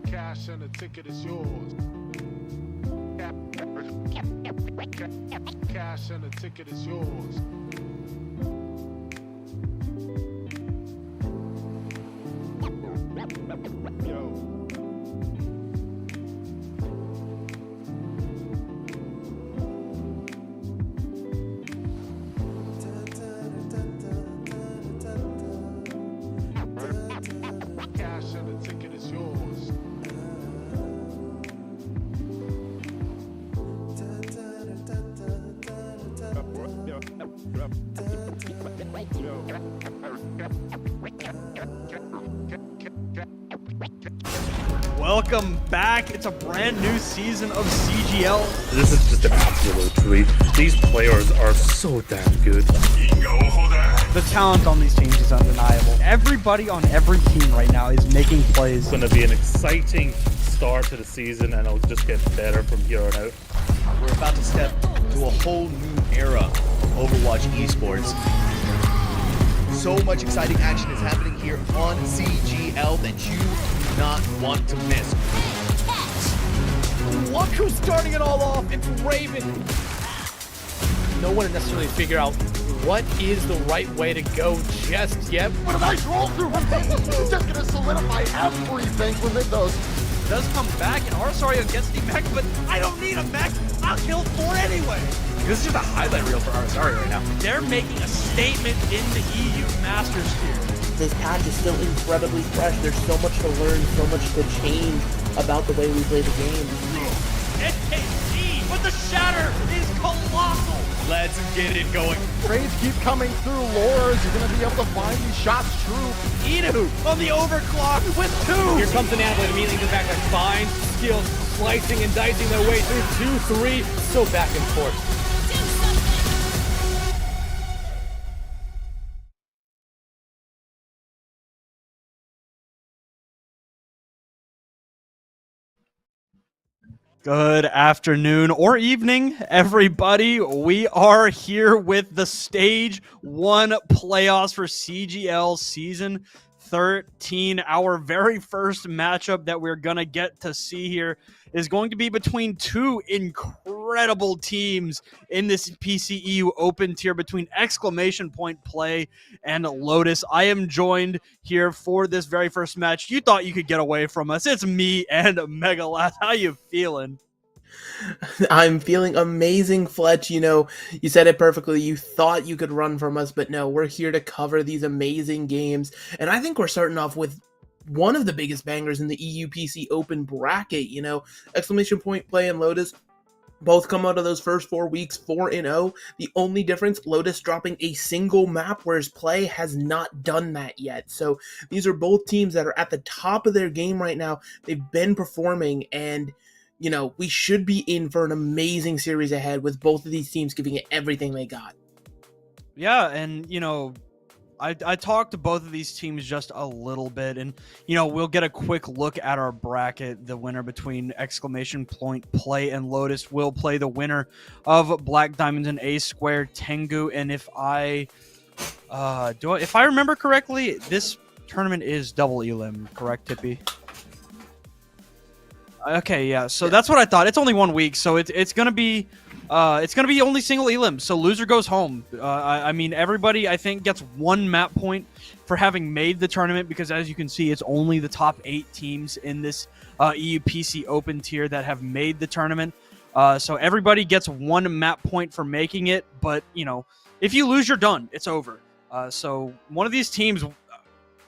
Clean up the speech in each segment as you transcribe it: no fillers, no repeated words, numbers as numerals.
Cash and the ticket is yours. Cash and the ticket is yours. Yo. Cash and the ticket is yours. Welcome back. It's a brand new season of CGL. This is just an absolute treat. These players are so damn good. The talent on these teams is undeniable. Everybody on every team right now is making plays. It's going to be an exciting start to the season, and it'll just get better from here on out. We're about to step to a whole new era of Overwatch esports. So much exciting action is happening here on CGL that you do not want to miss. Look who's starting it all off, it's Raven. No one necessarily figure out what is the right way to go just yet. What a nice roll through from Peyton. It's just gonna solidify everything within those. Does come back, and Arsario gets the mech, but I don't need a mech. I'll kill 4 anyway. This is just a highlight reel for Arsario right now. They're making a statement in the EU Masters here. This patch is still incredibly fresh. There's so much to learn, so much to change about the way we play the game. NKT with the shatter is colossal. Let's get it going. Trades keep coming through. Laura, you're gonna be able to find these shots true. Inu on the overclock with 2. Here comes an athlete immediately to the back, like fine skills, slicing and dicing their way through 2-3, so back and forth. Good afternoon or evening, everybody. We are here with the Stage 1 playoffs for CGL Season 13. Our very first matchup that we're going to get to see here is going to be between 2 incredible teams in this PCEU Open tier between Exclamation Point Play and Lodis. I am joined here for this very first match. You thought you could get away from us. It's me and Megalith. How you feeling? I'm feeling amazing, Fletch. You know, you said it perfectly. You thought you could run from us, but no, we're here to cover these amazing games. And I think we're starting off with one of the biggest bangers in the EUPC Open bracket. You know, Exclamation Point Play and Lodis both come out of those first 4 weeks 4-0. The only difference, Lodis dropping a single map, whereas Play has not done that yet. So these are both teams that are at the top of their game right now. They've been performing, and you know, we should be in for an amazing series ahead with both of these teams giving it everything they got. Yeah, and you know, I talked to both of these teams just a little bit, and you know, we'll get a quick look at our bracket. The winner between Exclamation Point Play and Lodis will play the winner of Black Diamonds and A Square Tengu. And if I remember correctly, this tournament is double elim, correct, Tippy? Okay, yeah. So that's what I thought. It's only 1 week, so it's gonna be only single elim. So loser goes home. I mean, everybody I think gets 1 map point for having made the tournament, because as you can see, it's only the top 8 teams in this EUPC Open tier that have made the tournament. So everybody gets 1 map point for making it, but you know, if you lose, you're done. It's over. So one of these teams.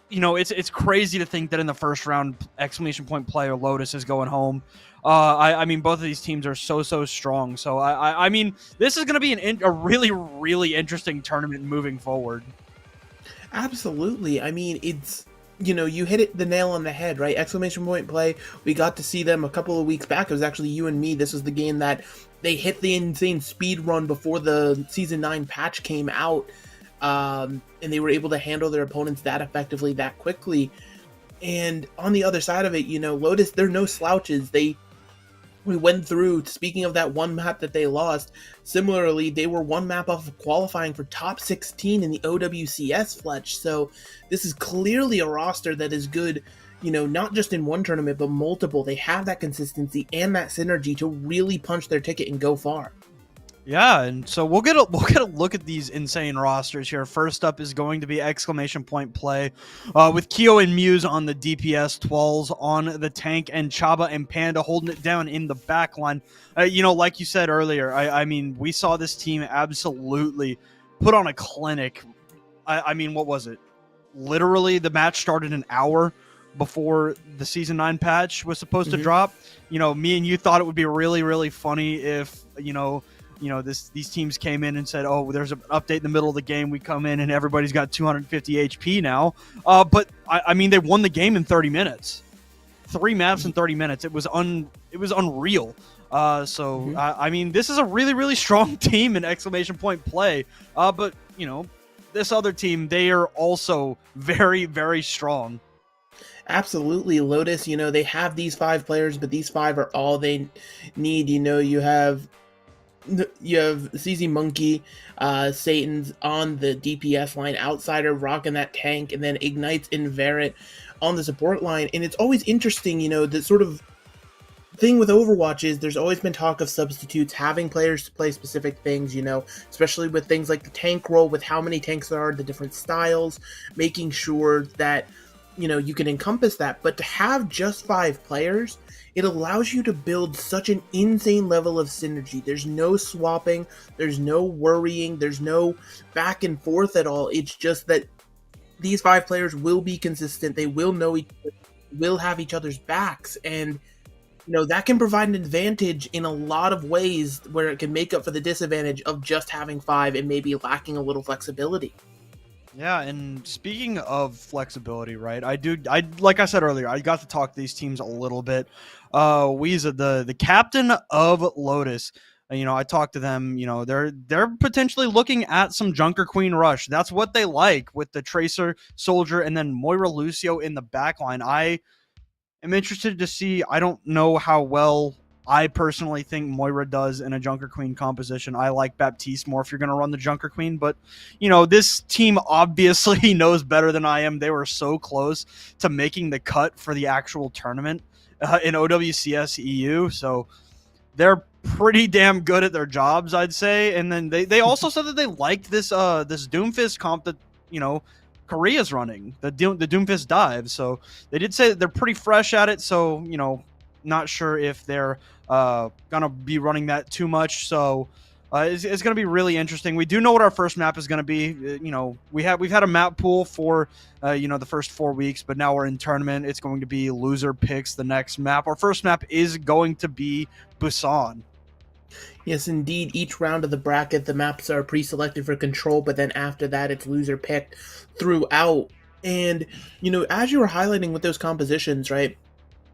You know, it's crazy to think that in the first round, Exclamation Point Play or Lodis is going home. I mean, both of these teams are so strong. So, I mean, this is going to be a really, really interesting tournament moving forward. Absolutely. I mean, it's, you know, you hit the nail on the head, right? Exclamation Point Play, we got to see them a couple of weeks back. It was actually you and me. This was the game that they hit the insane speed run before the Season 9 patch came out. And they were able to handle their opponents that effectively, that quickly. And on the other side of it, you know, Lodis, they're no slouches. They we went through, speaking of that one map that they lost, similarly, they were one map off of qualifying for top 16 in the OWCS, Fletch. So this is clearly a roster that is good, you know, not just in one tournament, but multiple. They have that consistency and that synergy to really punch their ticket and go far. Yeah, and so we'll get a look at these insane rosters here. First up is going to be exclamation point play with Kyo and Muse on the DPS, Twells on the tank, and Chaba and Panda holding it down in the back line. You know, like you said earlier, I mean, we saw this team absolutely put on a clinic. I mean, what was it? Literally, the match started an hour before the Season 9 patch was supposed to drop. You know, me and you thought it would be really, really funny if, you know, these teams came in and said, oh, there's an update in the middle of the game. We come in and everybody's got 250 HP now. But I mean, they won the game in 30 minutes. 3 maps in 30 minutes. It was unreal. I mean, this is a really, really strong team in exclamation point play. But, you know, this other team, they are also very, very strong. Absolutely, Lodis, you know, they have these 5 players, but these 5 are all they need. You know, you have CZ Monkey, Satan's on the DPS line, Outsider rocking that tank, and then Ignites and Verret on the support line. And it's always interesting, you know, the sort of thing with Overwatch is there's always been talk of substitutes, having players to play specific things, you know, especially with things like the tank role, with how many tanks there are, the different styles, making sure that, you know, you can encompass that. But to have just 5 players, it allows you to build such an insane level of synergy. There's no swapping, there's no worrying, there's no back and forth at all. It's just that these 5 players will be consistent, they will know each other, will have each other's backs, and you know, that can provide an advantage in a lot of ways where it can make up for the disadvantage of just having 5 and maybe lacking a little flexibility. Yeah, and speaking of flexibility, right? I like I said earlier, I got to talk to these teams a little bit. Weeza, the captain of Lodis, you know, I talked to them. You know, they're potentially looking at some Junker Queen rush. That's what they like with the Tracer, Soldier, and then Moira Lucio in the backline. I am interested to see. I don't know how well I personally think Moira does in a Junker Queen composition. I like Baptiste more if you're going to run the Junker Queen, but, you know, this team obviously knows better than I am. They were so close to making the cut for the actual tournament in OWCS EU, so they're pretty damn good at their jobs, I'd say. And then they also said that they liked this Doomfist comp that, you know, Korea's running, the Doomfist dive, so they did say that they're pretty fresh at it, so, you know, not sure if they're gonna be running that too much, so it's gonna be really interesting. We do know what our first map is gonna be. You know, we've had a map pool for you know, the first 4 weeks, but now we're in tournament. It's going to be loser picks the next map. Our first map is going to be Busan. Yes, indeed. Each round of the bracket, the maps are pre-selected for control, but then after that, it's loser picked throughout. And you know, as you were highlighting with those compositions, right?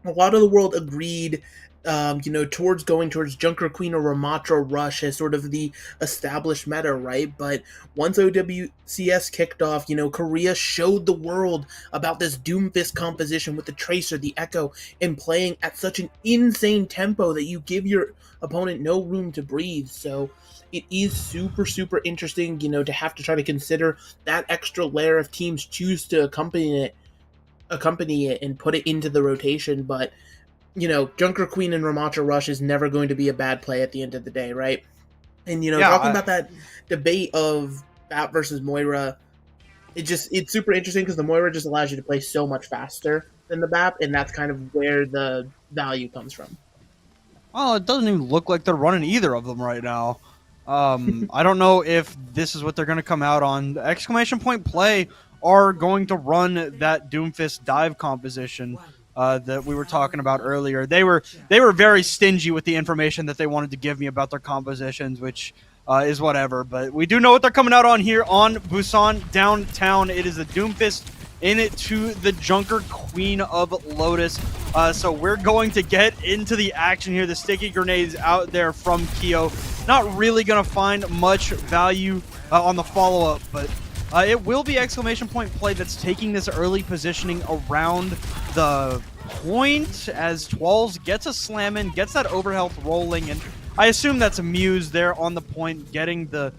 A lot of the world agreed, you know, towards going towards Junker Queen or Ramatra Rush as sort of the established meta, right? But once OWCS kicked off, you know, Korea showed the world about this Doomfist composition with the Tracer, the Echo, and playing at such an insane tempo that you give your opponent no room to breathe. So it is super, super interesting, you know, to have to try to consider that extra layer of teams choose to accompany it and put it into the rotation. But you know, Junker Queen and Ramatra Rush is never going to be a bad play at the end of the day, right? And you know, talking about that debate of Bat versus Moira, it's super interesting because the Moira just allows you to play so much faster than the BAP, and that's kind of where the value comes from. Well, it doesn't even look like they're running either of them right now. I don't know if this is what they're going to come out on. The exclamation point play are going to run that Doomfist dive composition that we were talking about earlier. They were very stingy with the information that they wanted to give me about their compositions, which is whatever. But we do know what they're coming out on here on Busan downtown. It is the Doomfist in it to the Junker Queen of Lodis. So we're going to get into the action here. The sticky grenades out there from Kyo. Not really going to find much value on the follow-up, but it will be exclamation point play that's taking this early positioning around the point as Twalls gets a slam in, gets that overhealth rolling, and I assume that's a Muse there on the point, getting the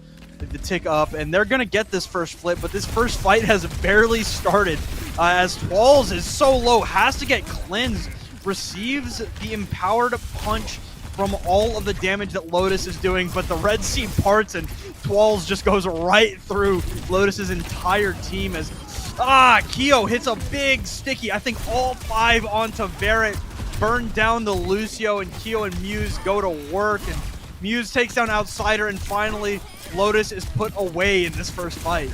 tick up, and they're gonna get this first flip, but this first fight has barely started as Twalls is so low, has to get cleansed, receives the empowered punch from all of the damage that Lodis is doing, but the Red Sea parts and Twalls just goes right through Lodis's entire team as Keo hits a big sticky. I think all 5 onto Verret, burn down the Lucio, and Keo and Muse go to work, and Muse takes down Outsider, and finally Lodis is put away in this first fight.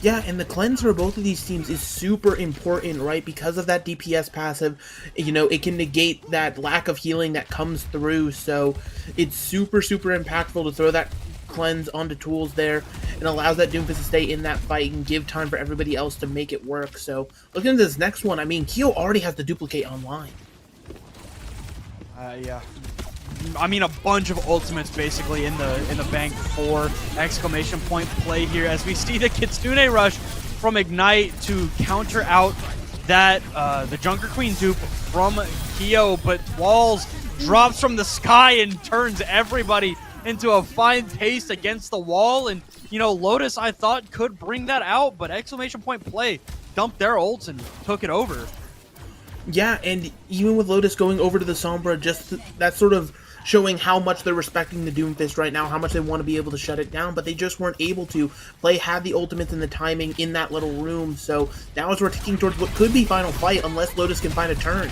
Yeah, and the cleanse for both of these teams is super important, right? Because of that DPS passive, you know, it can negate that lack of healing that comes through, so it's super, super impactful to throw that cleanse onto Tools there, and allows that Doomfist to stay in that fight and give time for everybody else to make it work. So looking at this next one, I mean, Keo already has the duplicate online. Yeah. I mean, a bunch of ultimates basically in the bank for exclamation point play here as we see the Kitsune Rush from Ignite to counter out that the Junker Queen dupe from Keo, but Walls drops from the sky and turns everybody into a fine taste against the wall. And you know, Lodis I thought could bring that out, but exclamation point play dumped their ults and took it over. Yeah, and even with Lodis going over to the Sombra, just that sort of showing how much they're respecting the Doomfist right now, how much they want to be able to shut it down, but they just weren't able to. Play had the ultimates and the timing in that little room, so now as we're ticking towards what could be final fight, unless Lodis can find a turn.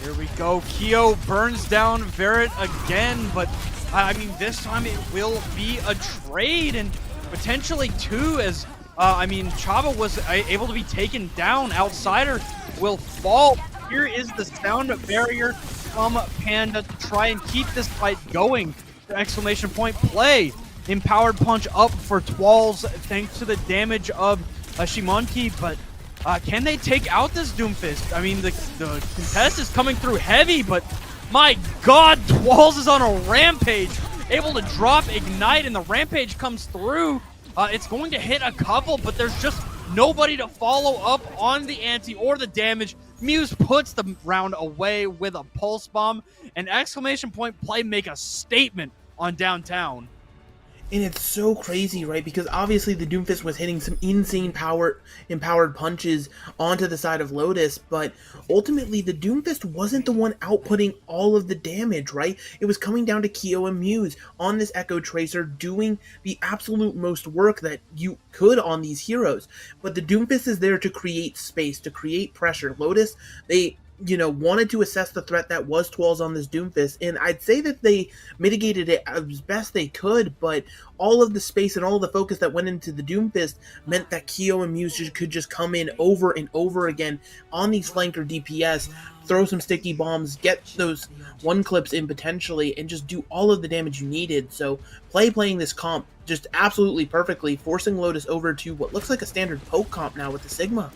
Here we go. Keo burns down Verret again, but I mean, this time it will be a trade, and potentially 2, as I mean, Chava was able to be taken down. Outsider will fall. Here is the sound barrier from Panda to try and keep this fight going. Exclamation point play. Empowered punch up for Twalls thanks to the damage of Shimonki, but can they take out this Doomfist? I mean, the contest is coming through heavy, but my god, Twalls is on a rampage, able to drop Ignite, and the rampage comes through. It's going to hit a couple, but there's just nobody to follow up on the anti or the damage. Muse puts the round away with a pulse bomb, and exclamation point play make a statement on downtown. And it's so crazy, right? Because obviously the Doomfist was hitting some insane empowered punches onto the side of Lodis, but ultimately the Doomfist wasn't the one outputting all of the damage, right? It was coming down to Keo and Muse on this Echo Tracer doing the absolute most work that you could on these heroes. But the Doomfist is there to create space, to create pressure. Lodis, they wanted to assess the threat that was Twalls on this Doomfist, and I'd say that they mitigated it as best they could, but all of the space and all of the focus that went into the Doomfist meant that Keo and Muse could just come in over and over again on these flanker DPS, throw some sticky bombs, get those one clips in potentially, and just do all of the damage you needed. So playing this comp just absolutely perfectly, forcing Lodis over to what looks like a standard poke comp now with the Sigma.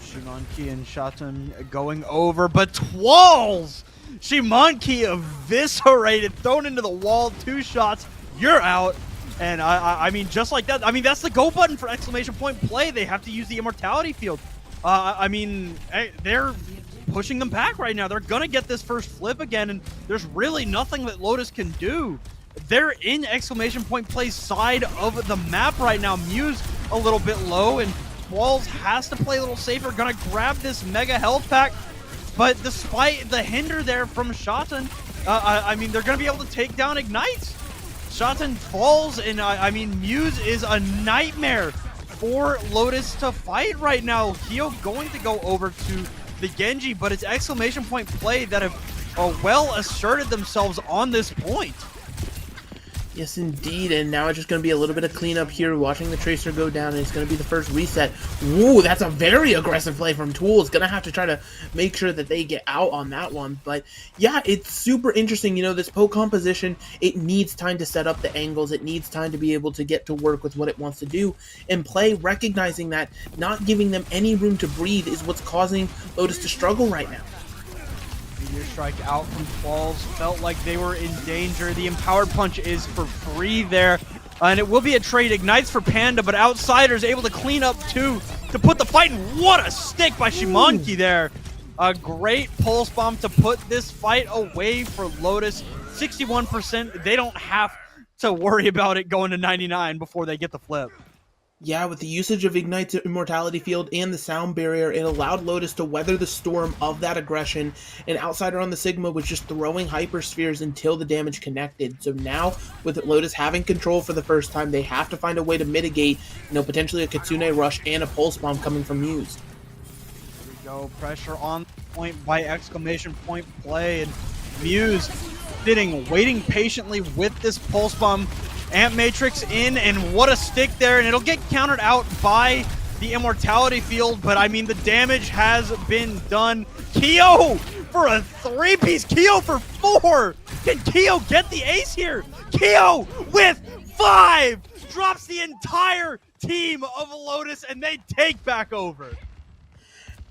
Shimonki and Shatan going over, but Twalls! Shimonki eviscerated, thrown into the wall, 2 shots, you're out. And I mean, just like that, I mean, that's the go button for exclamation point play. They have to use the immortality field. I mean, they're pushing them back right now. They're gonna get this first flip again, and there's really nothing that Lodis can do. They're in exclamation point play side of the map right now. Muse a little bit low, and Walls has to play a little safer, gonna grab this mega health pack, but despite the hinder there from Shatan, I mean, they're gonna be able to take down Ignite. Shatan falls, and I mean, Muse is a nightmare for Lodis to fight right now. Keo going to go over to the Genji, but it's exclamation point play that have well asserted themselves on this point. Yes, indeed, and now it's just going to be a little bit of cleanup here, watching the Tracer go down, and it's going to be the first reset. Ooh, that's a very aggressive play from Tools. Going to have to try to make sure that they get out on that one, but yeah, it's super interesting. This poke composition, it needs time to set up the angles, it needs time to be able to get to work with what it wants to do, and play recognizing that not giving them any room to breathe is what's causing Lodis to struggle right now. Meteor strike out from Falls, felt like they were in danger. The empowered punch is for free there, and it will be a trade. Ignites for Panda, but Outsider's able to clean up 2 to to put the fight in. What a stick by Shimonki there. A great pulse bomb to put this fight away for Lodis. 61%. They don't have to worry about it going to 99 before they get the flip. Yeah, with the usage of Ignite's Immortality Field and the Sound Barrier, it allowed Lodis to weather the storm of that aggression, and Outsider on the Sigma was just throwing Hyperspheres until the damage connected. So now, with Lodis having control for the first time, they have to find a way to mitigate, potentially a Kitsune Rush and a Pulse Bomb coming from Muse. Here we go, pressure on the point by exclamation point play, and Muse sitting, waiting patiently with this Pulse Bomb. Amp Matrix in, and what a stick there, and it'll get countered out by the Immortality Field, but I mean, the damage has been done. Kyo for a 3-piece, Kyo for 4! Can Kyo get the ace here? Kyo with 5! Drops the entire team of Lodis, and they take back over.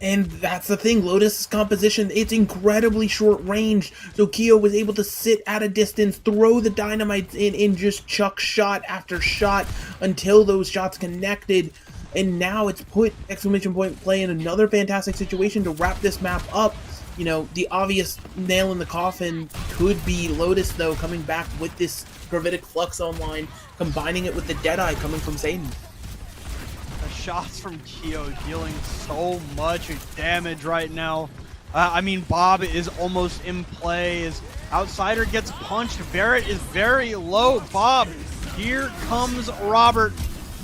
And that's the thing, Lodis' composition, it's incredibly short range, so Kyo was able to sit at a distance, throw the dynamites in, and just chuck shot after shot until those shots connected, and now it's put exclamation point play in another fantastic situation to wrap this map up. The obvious nail in the coffin could be Lodis, though, coming back with this Gravitic Flux online, combining it with the Deadeye coming from Satan. Shots from Kyo dealing so much damage right now. I mean, Bob is almost in play as Outsider gets punched. Barrett is very low. Bob, here comes Robert.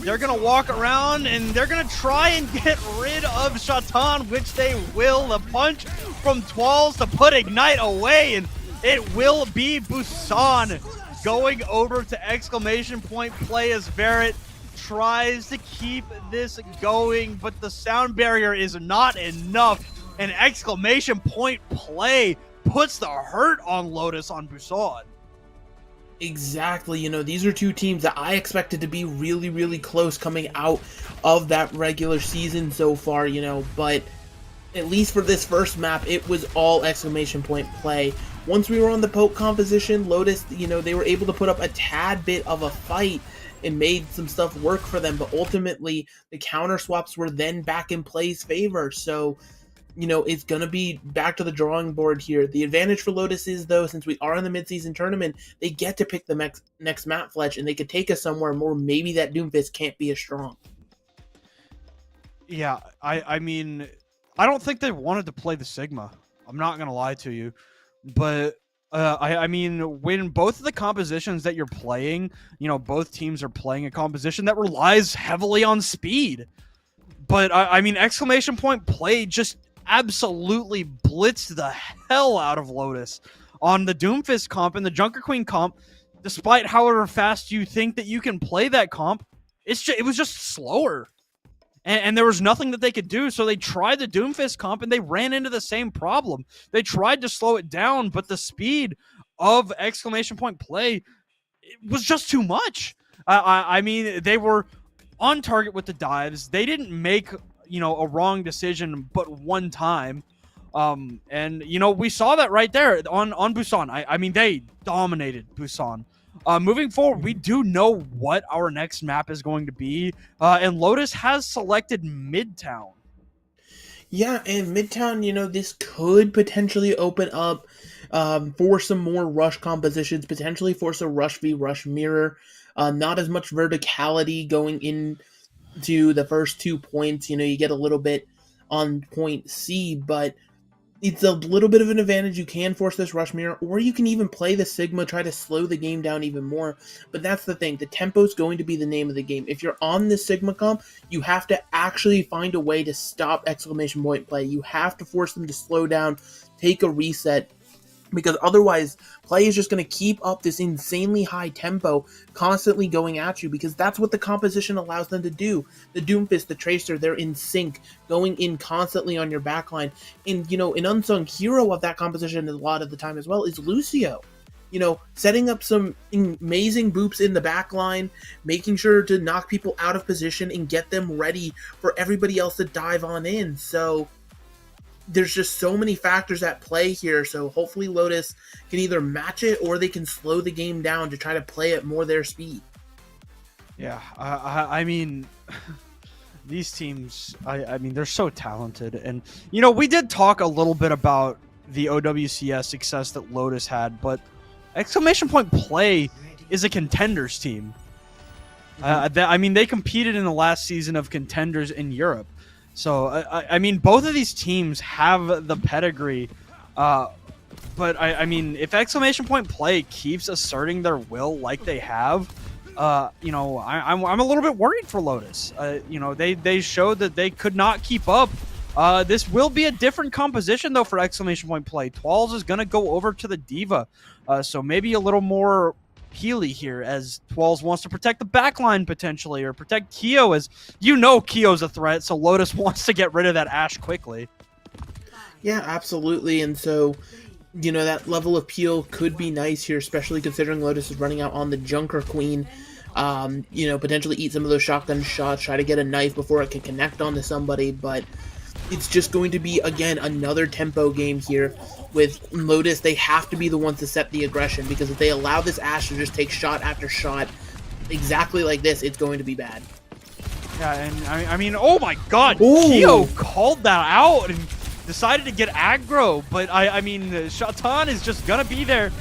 They're going to walk around and they're going to try and get rid of Shatan, which they will. The punch from Twals to put Ignite away, and it will be Busan going over to exclamation point play as Barrett tries to keep this going, but the Sound Barrier is not enough, and exclamation point play puts the hurt on Lodis on Busan. Exactly, these are two teams that I expected to be really, really close coming out of that regular season so far, but at least for this first map, it was all exclamation point play. Once we were on the poke composition, Lodis, they were able to put up a tad bit of a fight and made some stuff work for them, but ultimately the counter swaps were then back in play's favor. So, it's going to be back to the drawing board here. The advantage for Lodis is, though, since we are in the midseason tournament, they get to pick the next map, Fletch, and they could take us somewhere more. Maybe that Doomfist can't be as strong. Yeah, I mean, I don't think they wanted to play the Sigma. I'm not going to lie to you, but I mean, when both of the compositions that you're playing, both teams are playing a composition that relies heavily on speed. But I mean, exclamation point play just absolutely blitzed the hell out of Lodis on the Doomfist comp and the Junker Queen comp. Despite however fast you think that you can play that comp, it was just slower. And there was nothing that they could do, so they tried the Doomfist comp, and they ran into the same problem. They tried to slow it down, but the speed of exclamation point play was just too much. I mean, they were on target with the dives. They didn't make, a wrong decision but one time. And, we saw that right there on Busan. I mean, they dominated Busan. Moving forward, we do know what our next map is going to be, and Lodis has selected Midtown. Yeah, and Midtown, this could potentially open up for some more rush compositions, potentially force a rush v rush mirror. Not as much verticality going into the first 2 points. You get a little bit on point C, but it's a little bit of an advantage. You can force this rush mirror, or you can even play the Sigma, try to slow the game down even more. But that's the thing. The tempo is going to be the name of the game. If you're on the Sigma comp, you have to actually find a way to stop exclamation point play. You have to force them to slow down, take a reset, because otherwise play is just going to keep up this insanely high tempo constantly going at you, because that's what the composition allows them to do. The Doomfist, the Tracer, they're in sync, going in constantly on your backline. And, an unsung hero of that composition a lot of the time as well is Lucio. Setting up some amazing boops in the backline, making sure to knock people out of position and get them ready for everybody else to dive on in. So there's just so many factors at play here, so hopefully Lodis can either match it or they can slow the game down to try to play at more their speed. Yeah, I mean, these teams, I mean, they're so talented. And, you know, we did talk a little bit about the OWCS success that Lodis had, but exclamation point play is a contenders team. I mean, they competed in the last season of contenders in Europe. So, I mean, both of these teams have the pedigree. But, I mean, if exclamation point play keeps asserting their will like they have, you know, I'm a little bit worried for Lodis. You know, they showed that they could not keep up. This will be a different composition, though, for exclamation point play. Twals is going to go over to the Diva. So maybe a little more Healy here, as Twals wants to protect the backline potentially, or protect Keo, as you know Keo's a threat, so Lodis wants to get rid of that Ashe quickly. Yeah, absolutely. And so, you know, that level of peel could be nice here, especially considering Lodis is running out on the Junker Queen. You know, potentially eat some of those shotgun shots, try to get a knife before it can connect onto somebody, but it's just going to be, again, another tempo game here. With Lodis, they have to be the ones to set the aggression, because if they allow this Ashe to just take shot after shot exactly like this, it's going to be bad. Yeah, and I mean, oh my god, Ooh. Keo called that out and decided to get aggro, but I mean, Shatan is just gonna be there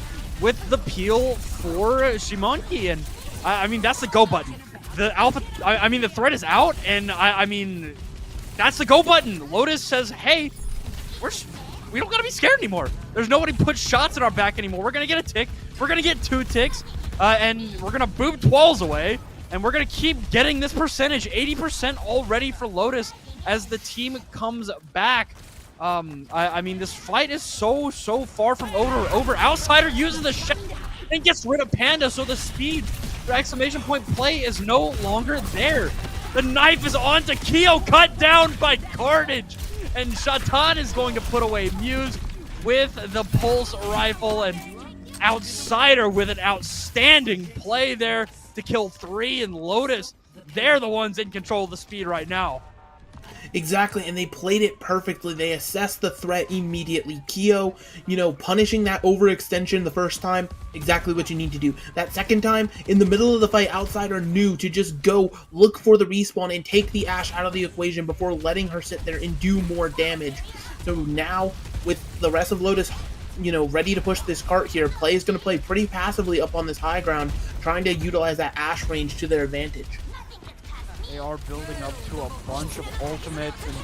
with the peel for Shimonki, and I mean, that's the go button. The alpha, I mean, the threat is out, and I mean, that's the go button. Lodis says, hey, we don't gotta be scared anymore. There's nobody put shots in our back anymore. We're gonna get a tick. We're gonna get 2 ticks, and we're gonna boom Twals away, and we're gonna keep getting this percentage. 80% already for Lodis as the team comes back. I mean, this fight is so far from over. Outsider uses the shot and gets rid of Panda, so the speed for exclamation point play is no longer there. The knife is on to Keo, cut down by Carnage. And Shatan is going to put away Muse with the pulse rifle, and Outsider with an outstanding play there to kill 3, and Lodis, they're the ones in control of the speed right now. Exactly, and they played it perfectly. They assessed the threat immediately. Keo, you know, punishing that overextension the first time, exactly what you need to do. That second time, in the middle of the fight, Outsider knew to just go look for the respawn and take the Ashe out of the equation before letting her sit there and do more damage. So now, with the rest of Lodis, you know, ready to push this cart here, Play is going to play pretty passively up on this high ground, trying to utilize that Ashe range to their advantage. They are building up to a bunch of ultimates, and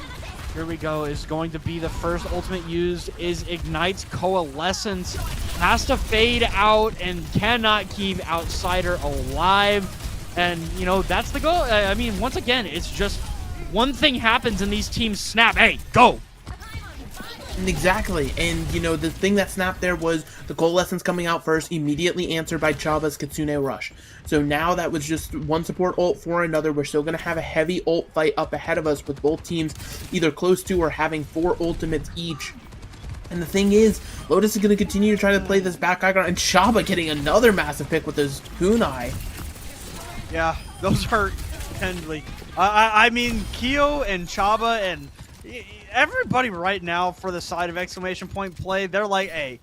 here we go. Is going to be the first ultimate used is Ignite's Coalescence. Has to fade out and cannot keep Outsider alive. And, you know, that's the goal. I mean, once again, it's just one thing happens and these teams snap. Hey, go! Exactly, and you know, the thing that snapped there was the Coalescence coming out first, immediately answered by Chava's Kitsune Rush. So now that was just one support ult for another. We're still going to have a heavy ult fight up ahead of us with both teams either close to or having 4 ultimates each. And the thing is, Lodis is going to continue to try to play this back high ground, and Chava getting another massive pick with his kunai. Yeah, those hurt tenderly. I mean, Keo and Chava and everybody right now for the side of exclamation point play, they're like, hey,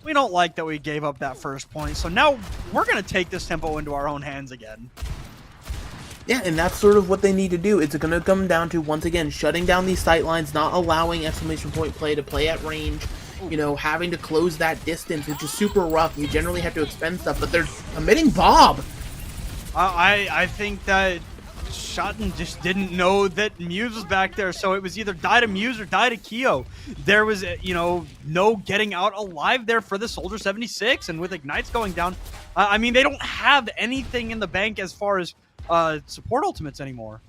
we don't like that we gave up that first point, so now we're going to take this tempo into our own hands again. Yeah, and that's sort of what they need to do. It's going to come down to, once again, shutting down these sight lines, not allowing exclamation point play to play at range, you know, having to close that distance, which is super rough. You generally have to expend stuff, but they're committing Bob. I think that Shotton just didn't know that Muse was back there, so it was either die to Muse or die to Keo. There was, you know, no getting out alive there for the Soldier 76, and with Ignites going down, I mean, they don't have anything in the bank as far as support ultimates anymore.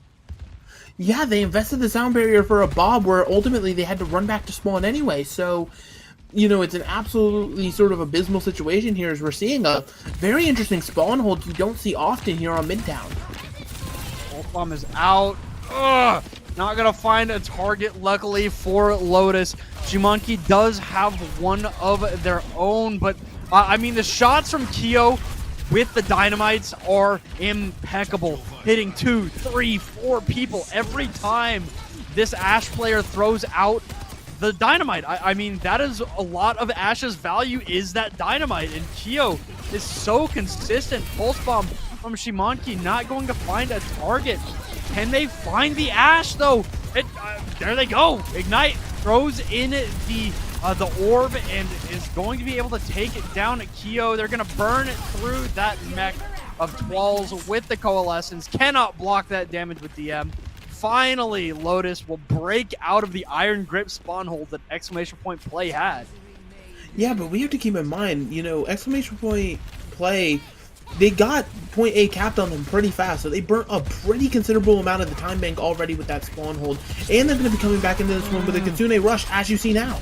Yeah, they invested the sound barrier for a Bob where ultimately they had to run back to spawn anyway, so, you know, it's an absolutely sort of abysmal situation here as we're seeing a very interesting spawn hold you don't see often here on Midtown. Bomb is out. Ugh! Not gonna find a target, luckily for Lodis. Shimonki does have one of their own, but I mean, the shots from Keo with the dynamites are impeccable. Hitting 2, 3, 4 people every time this Ashe player throws out the dynamite. I mean, that is a lot of Ashe's value, is that dynamite, and Keo is so consistent. Pulse bomb from Shimonki, not going to find a target. Can they find the Ashe though? There they go. Ignite throws in the orb and is going to be able to take it down at Keo. They're going to burn through that mech of Twals with the Coalescence. Cannot block that damage with DM. Finally, Lodis will break out of the Iron Grip spawn hold that exclamation point play had. Yeah, but we have to keep in mind, you know, exclamation point play, they got point A capped on them pretty fast, so they burnt a pretty considerable amount of the time bank already with that spawn hold, and they're going to be coming back into this one with a Kitsune Rush, as you see now.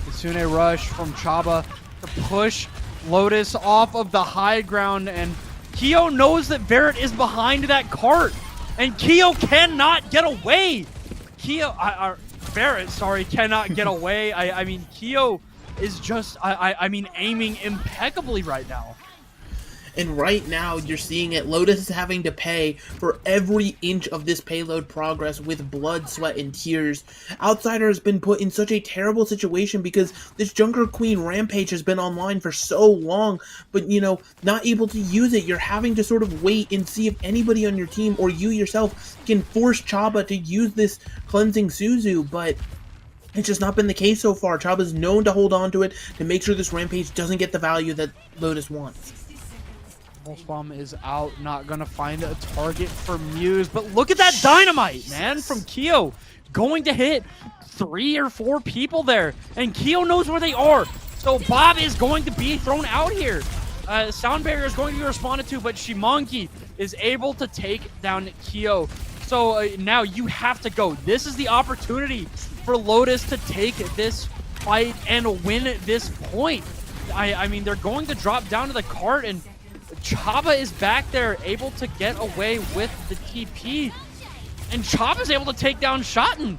Kitsune Rush from Chaba to push Lodis off of the high ground, and Keo knows that Barrett is behind that cart, and Keo cannot get away. Barrett, sorry, cannot get away. I mean, Keo is just, I mean, aiming impeccably right now. And right now, you're seeing it. Lodis is having to pay for every inch of this payload progress with blood, sweat, and tears. Outsider has been put in such a terrible situation because this Junker Queen Rampage has been online for so long, but, you know, not able to use it. You're having to sort of wait and see if anybody on your team or you yourself can force Chaba to use this Cleansing Suzu, but it's just not been the case so far. Chaba's known to hold on to it to make sure this Rampage doesn't get the value that Lodis wants. Pulse Bomb is out, not gonna find a target for Muse, but look at that dynamite, man, from Keo. Going to hit 3 or 4 people there, and Keo knows where they are. So Bob is going to be thrown out here. Sound Barrier is going to be responded to, but Shimonki is able to take down Keo. So now you have to go. This is the opportunity for Lodis to take this fight and win this point. I mean, they're going to drop down to the cart, and Chaba is back there able to get away with the TP, and Chaba's able to take down Shotten.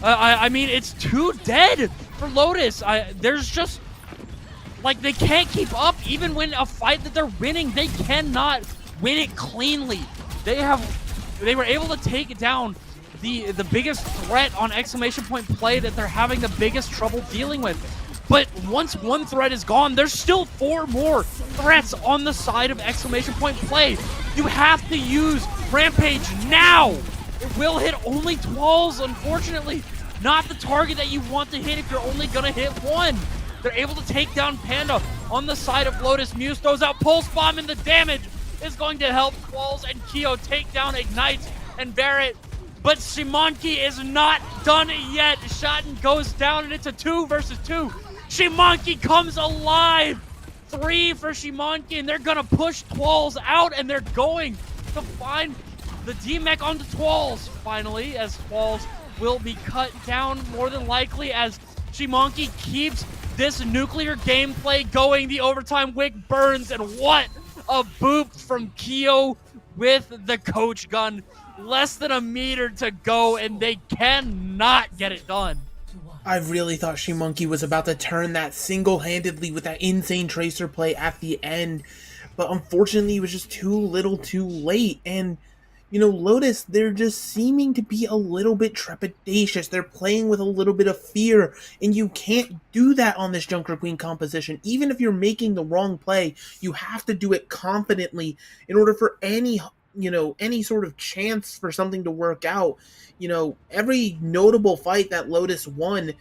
I mean, it's too dead for Lodis. There's just, like, they can't keep up. Even when a fight that they're winning, they cannot win it cleanly. They were able to take down the biggest threat on exclamation point play that they're having the biggest trouble dealing with. But once one threat is gone, there's still 4 more threats on the side of exclamation point play. You have to use Rampage now. It will hit only Twals, unfortunately. Not the target that you want to hit if you're only gonna hit one. They're able to take down Panda on the side of Lodis. Muse throws out Pulse Bomb, and the damage is going to help Twals and Keo take down Ignite and Barrett. But Shimonki is not done yet. Shotten goes down, and it's a 2 versus 2. Shimonki comes alive! 3 for Shimonki, and they're gonna push Twals out, and they're going to find the D-Mech onto Twals, finally, as Twals will be cut down more than likely as Shimonki keeps this nuclear gameplay going. The overtime wick burns, and what a boop from Keo with the coach gun. Less than a meter to go, and they cannot get it done. I really thought Shimonki was about to turn that single-handedly with that insane Tracer play at the end, but unfortunately it was just too little too late. And, you know, Lodis, they're just seeming to be a little bit trepidatious. They're playing with a little bit of fear, and you can't do that on this Junker Queen composition. Even if you're making the wrong play, you have to do it confidently in order for any sort of chance for something to work out. You know, every notable fight that Lodis won,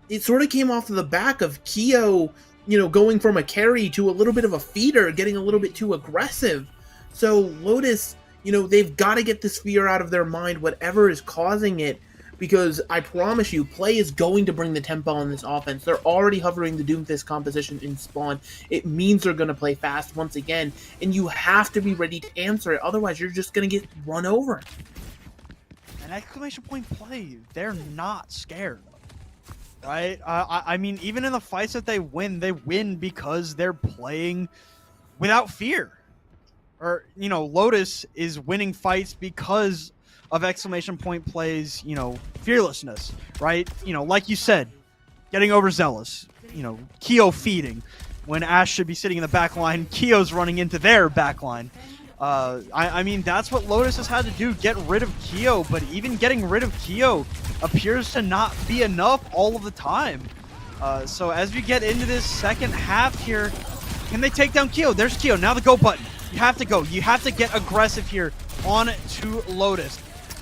it sort of came off of the back of Keo, you know, going from a carry to a little bit of a feeder, getting a little bit too aggressive. So Lodis, you know, they've got to get this fear out of their mind, whatever is causing it, because I promise you, play is going to bring the tempo on this offense. They're already hovering the Doomfist composition in spawn. It means they're going to play fast once again, and you have to be ready to answer it. Otherwise, you're just going to get run over. And exclamation point play, they're not scared, right? I mean, even in the fights that they win because they're playing without fear. Or, you know, Lodis is winning fights because of exclamation point plays, you know, fearlessness, right? You know, like you said, getting overzealous, you know, Keo feeding. When Ashe should be sitting in the back line, Keo's running into their back line. I mean, that's what Lodis has had to do, get rid of Keo, but even getting rid of Keo appears to not be enough all of the time. So as we get into this second half here, can they take down Keo? There's Keo, now the go button. You have to go. You have to get aggressive here on to Lodis.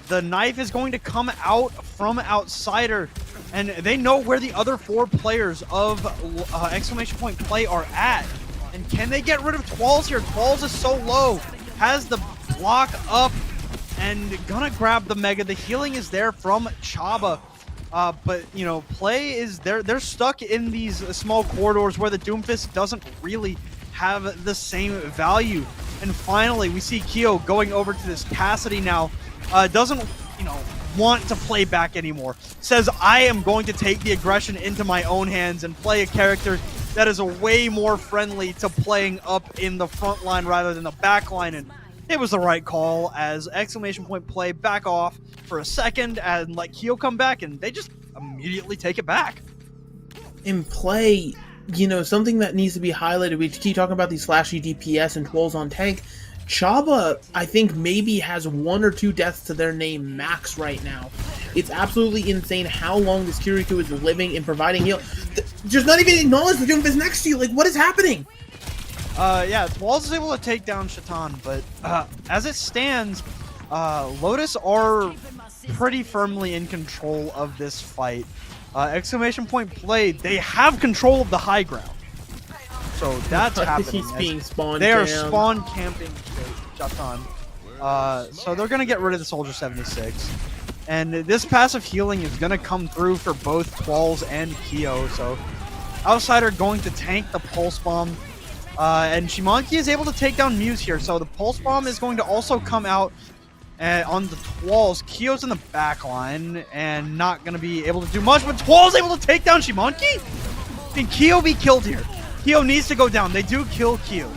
the knife is going to come out from Outsider, and they know where the other 4 players of exclamation point play are at. And can they get rid of Twalls here? Twalls is so low, has the block up, and gonna grab the Mega. The healing is there from Chaba. But, you know, play is they're stuck in these small corridors where the Doomfist doesn't really have the same value. And finally, we see Kyo going over to this Cassidy now. Doesn't, you know, want to play back anymore. Says, I am going to take the aggression into my own hands and play a character that is way more friendly to playing up in the front line rather than the back line. And it was the right call, as exclamation point play back off for a second and let Kyo come back, and they just immediately take it back. In play, you know, something that needs to be highlighted, we keep talking about these flashy DPS and Twalls on tank. Chaba, I think, maybe has 1 or 2 deaths to their name max right now. It's absolutely insane how long this Kiriko is living and providing heal. Just not even acknowledge the Doomfist next to you. Like, what is happening? Yeah, Twalls is able to take down Shaitan, but as it stands, Lodis are pretty firmly in control of this fight. Exclamation point play, they have control of the high ground. So that's happening. He's being spawned They are down. spawn camping Shaitan. So they're going to get rid of the Soldier 76. And this passive healing is going to come through for both Twalls and Kyo. So Outsider going to tank the Pulse Bomb. And Shimonki is able to take down Muse here. So the Pulse Bomb is going to also come out on the Twalls. Kyo's in the back line and not going to be able to do much. But Twalls able to take down Shimonki? Can Kyo be killed here? Kyo needs to go down. They do kill Kyo,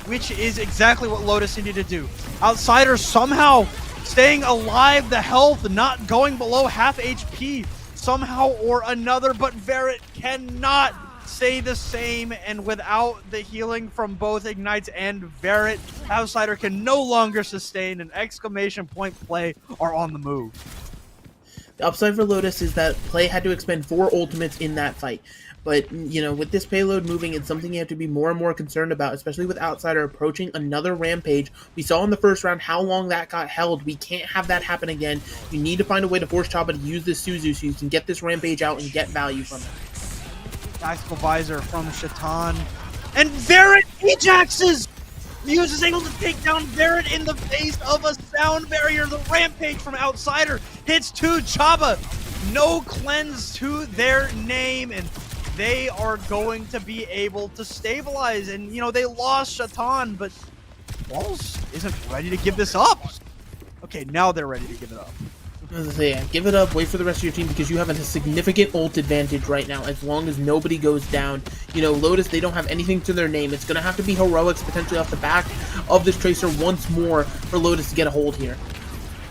which is exactly what Lodis needed to do. Outsider somehow staying alive, the health not going below half HP somehow or another, but Verret cannot say the same, and without the healing from both Ignites and Verret, Outsider can no longer sustain, and exclamation point play are on the move. The upside for Lodis is that play had to expend 4 ultimates in that fight. But, you know, with this payload moving, it's something you have to be more and more concerned about, especially with Outsider approaching another rampage. We saw in the first round how long that got held. We can't have that happen again. You need to find a way to force Chaba to use this Suzu so you can get this rampage out and get value from it. Tactical visor from Shaitan. And Verret Ajaxes! Muse is able to take down Verret in the face of a sound barrier. The rampage from Outsider hits to Chaba. No cleanse to their name, and they are going to be able to stabilize. And, you know, they lost Shaitan, but Walls isn't ready to give this up. Okay, now they're ready to give it up. I was gonna say, yeah, give it up, wait for the rest of your team, because you have a significant ult advantage right now, as long as nobody goes down. You know, Lodis, they don't have anything to their name. It's gonna have to be heroics, potentially off the back of this Tracer once more, for Lodis to get a hold here.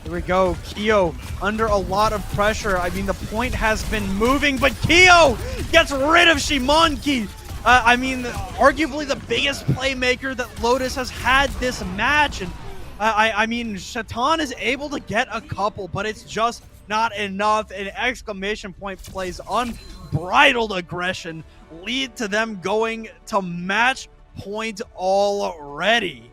Here we go, Kyo under a lot of pressure. I mean, the point has been moving, but Kyo gets rid of Shimonki. I mean, arguably the biggest playmaker that Lodis has had this match, and I mean, Shaitan is able to get a couple, but it's just not enough. And exclamation point plays unbridled aggression lead to them going to match point already.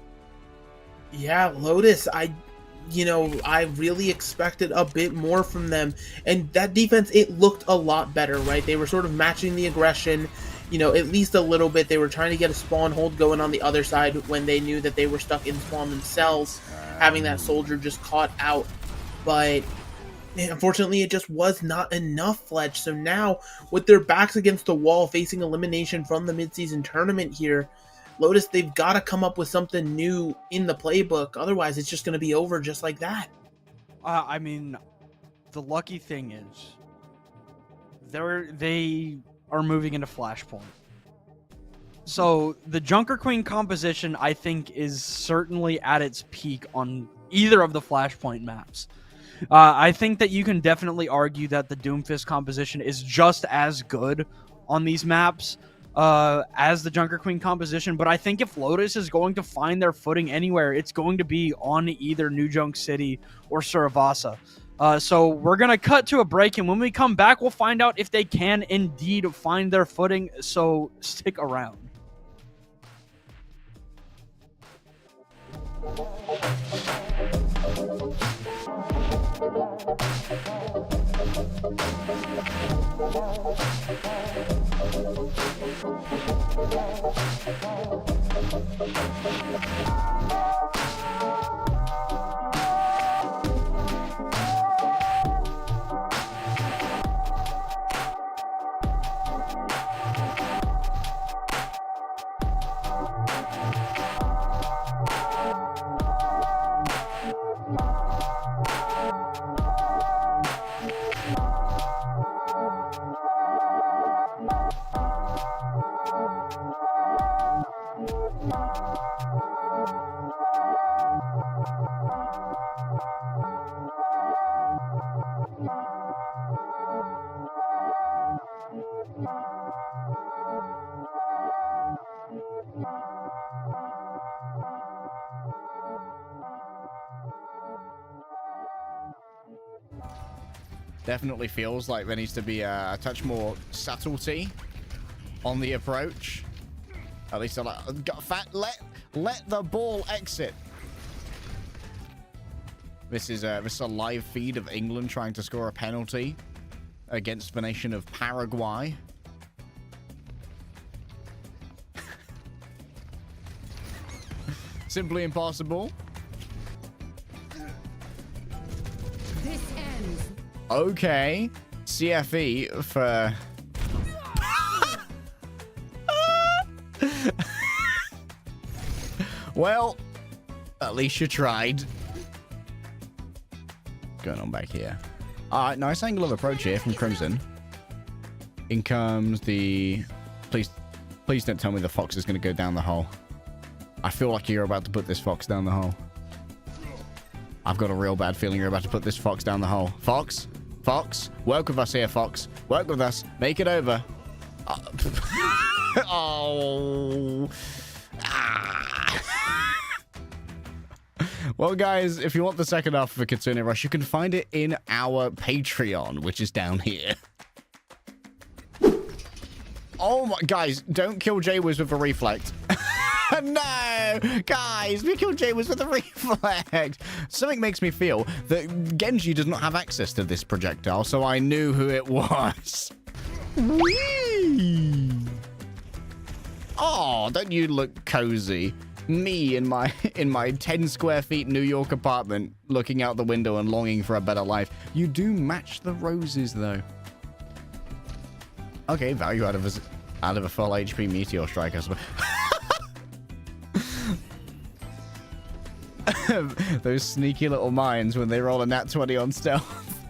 Yeah, Lodis, I really expected a bit more from them. And that defense, it looked a lot better, right? They were sort of matching the aggression, you know, at least a little bit. They were trying to get a spawn hold going on the other side when they knew that they were stuck in spawn themselves, having that soldier just caught out. But unfortunately, it just was not enough, Fletch. So now, with their backs against the wall, facing elimination from the midseason tournament here, Lodis, they've got to come up with something new in the playbook. Otherwise, it's just going to be over just like that. I mean, the lucky thing is, they are moving into Flashpoint. So the Junker Queen composition, I think, is certainly at its peak on either of the Flashpoint maps. I think that you can definitely argue that the Doomfist composition is just as good on these maps as the Junker Queen composition, but I think if Lodis is going to find their footing anywhere, it's going to be on either New Junk City or Suravasa. So we're going to cut to a break, and when we come back, we'll find out if they can indeed find their footing, so stick around. Definitely feels like there needs to be a touch more subtlety on the approach. At least let the ball exit. This is a live feed of England trying to score a penalty against the nation of Paraguay. Simply impossible. This ends. Okay. CFE for... Well, at least you tried. What's going on back here? Alright, nice angle of approach here from Crimson. In comes the... Please don't tell me the Fox is going to go down the hole. I feel like you're about to put this Fox down the hole. I've got a real bad feeling you're about to put this Fox down the hole. Fox? Fox? Work with us here, Fox. Work with us. Make it over. Oh. Ah. Well, guys, if you want the second half of a Kitsune Rush, you can find it in our Patreon, which is down here. Oh my... Guys, don't kill J-Wiz with a reflect. No! Guys, we killed J-Wiz with a reflect. Something makes me feel that Genji does not have access to this projectile, so I knew who it was. Whee! Oh, don't you look cozy? Me in my 10 square feet New York apartment, looking out the window and longing for a better life. You do match the roses, though. Okay, value out of a full HP Meteor Strike, I suppose. Those sneaky little mines when they roll a nat 20 on stealth.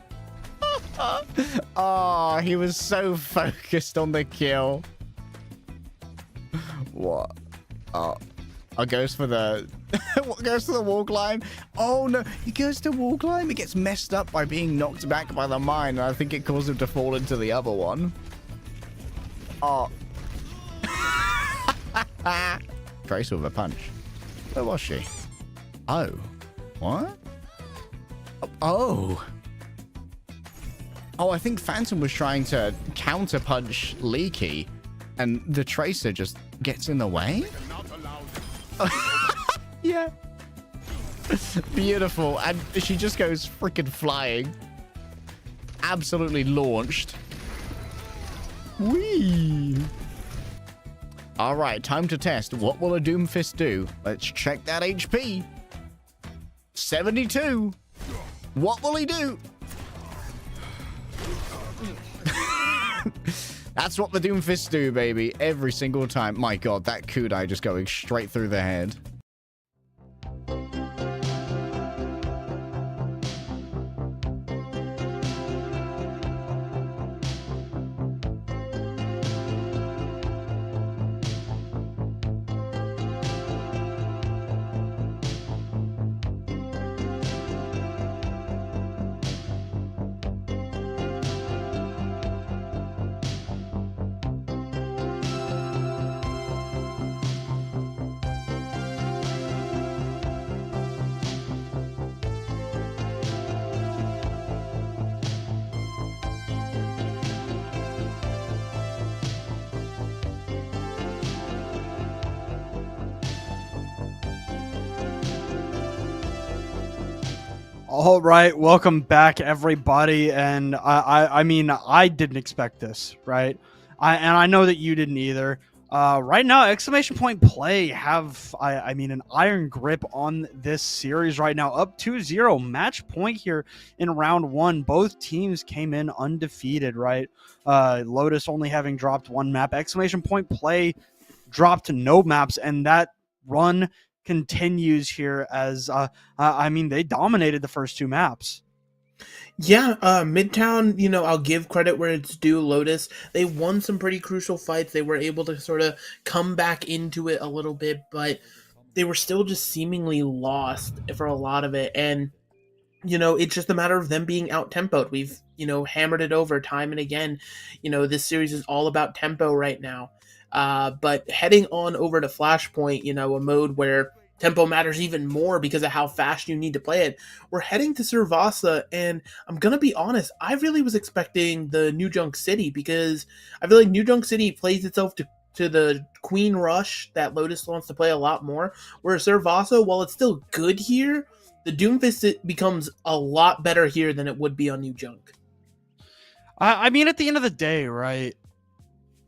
Oh, he was so focused on the kill. What? Oh, goes for the... What goes to the wall climb? Oh, no. He goes to wall climb. He gets messed up by being knocked back by the mine. And I think it caused him to fall into the other one. Oh. Tracer with a punch. Where was she? Oh. What? Oh. Oh, I think Phantom was trying to counter-punch Leaky, and the Tracer just gets in the way? Yeah. Beautiful. And she just goes freaking flying. Absolutely launched. Whee! All right, time to test. What will a Doomfist do? Let's check that HP. 72. What will he do? That's what the Doomfists do, baby. Every single time. My god, that Kudai just going straight through the head. All right, welcome back, everybody. And I mean, I didn't expect this, right? I know that you didn't either. Right now, exclamation point play have I mean an iron grip on this series right now, up 2-0, match point here in round one. Both teams came in undefeated, right? Lodis only having dropped one map. Exclamation point play dropped no maps, and that run continues here as I mean they dominated the first two maps. Yeah, Midtown, you know, I'll give credit where it's due. Lodis, they won some pretty crucial fights. They were able to sort of come back into it a little bit, but they were still just seemingly lost for a lot of it. And, you know, it's just a matter of them being out-tempoed. We've, you know, hammered it over time and again. You know, this series is all about tempo right now. But heading on over to Flashpoint, you know, a mode where tempo matters even more because of how fast you need to play it. We're heading to Servasa, and I'm going to be honest, I really was expecting the New Junk City because I feel like New Junk City plays itself to the Queen Rush that Lodis wants to play a lot more, whereas Servasa, while it's still good here, the Doomfist becomes a lot better here than it would be on New Junk. I mean, at the end of the day, right,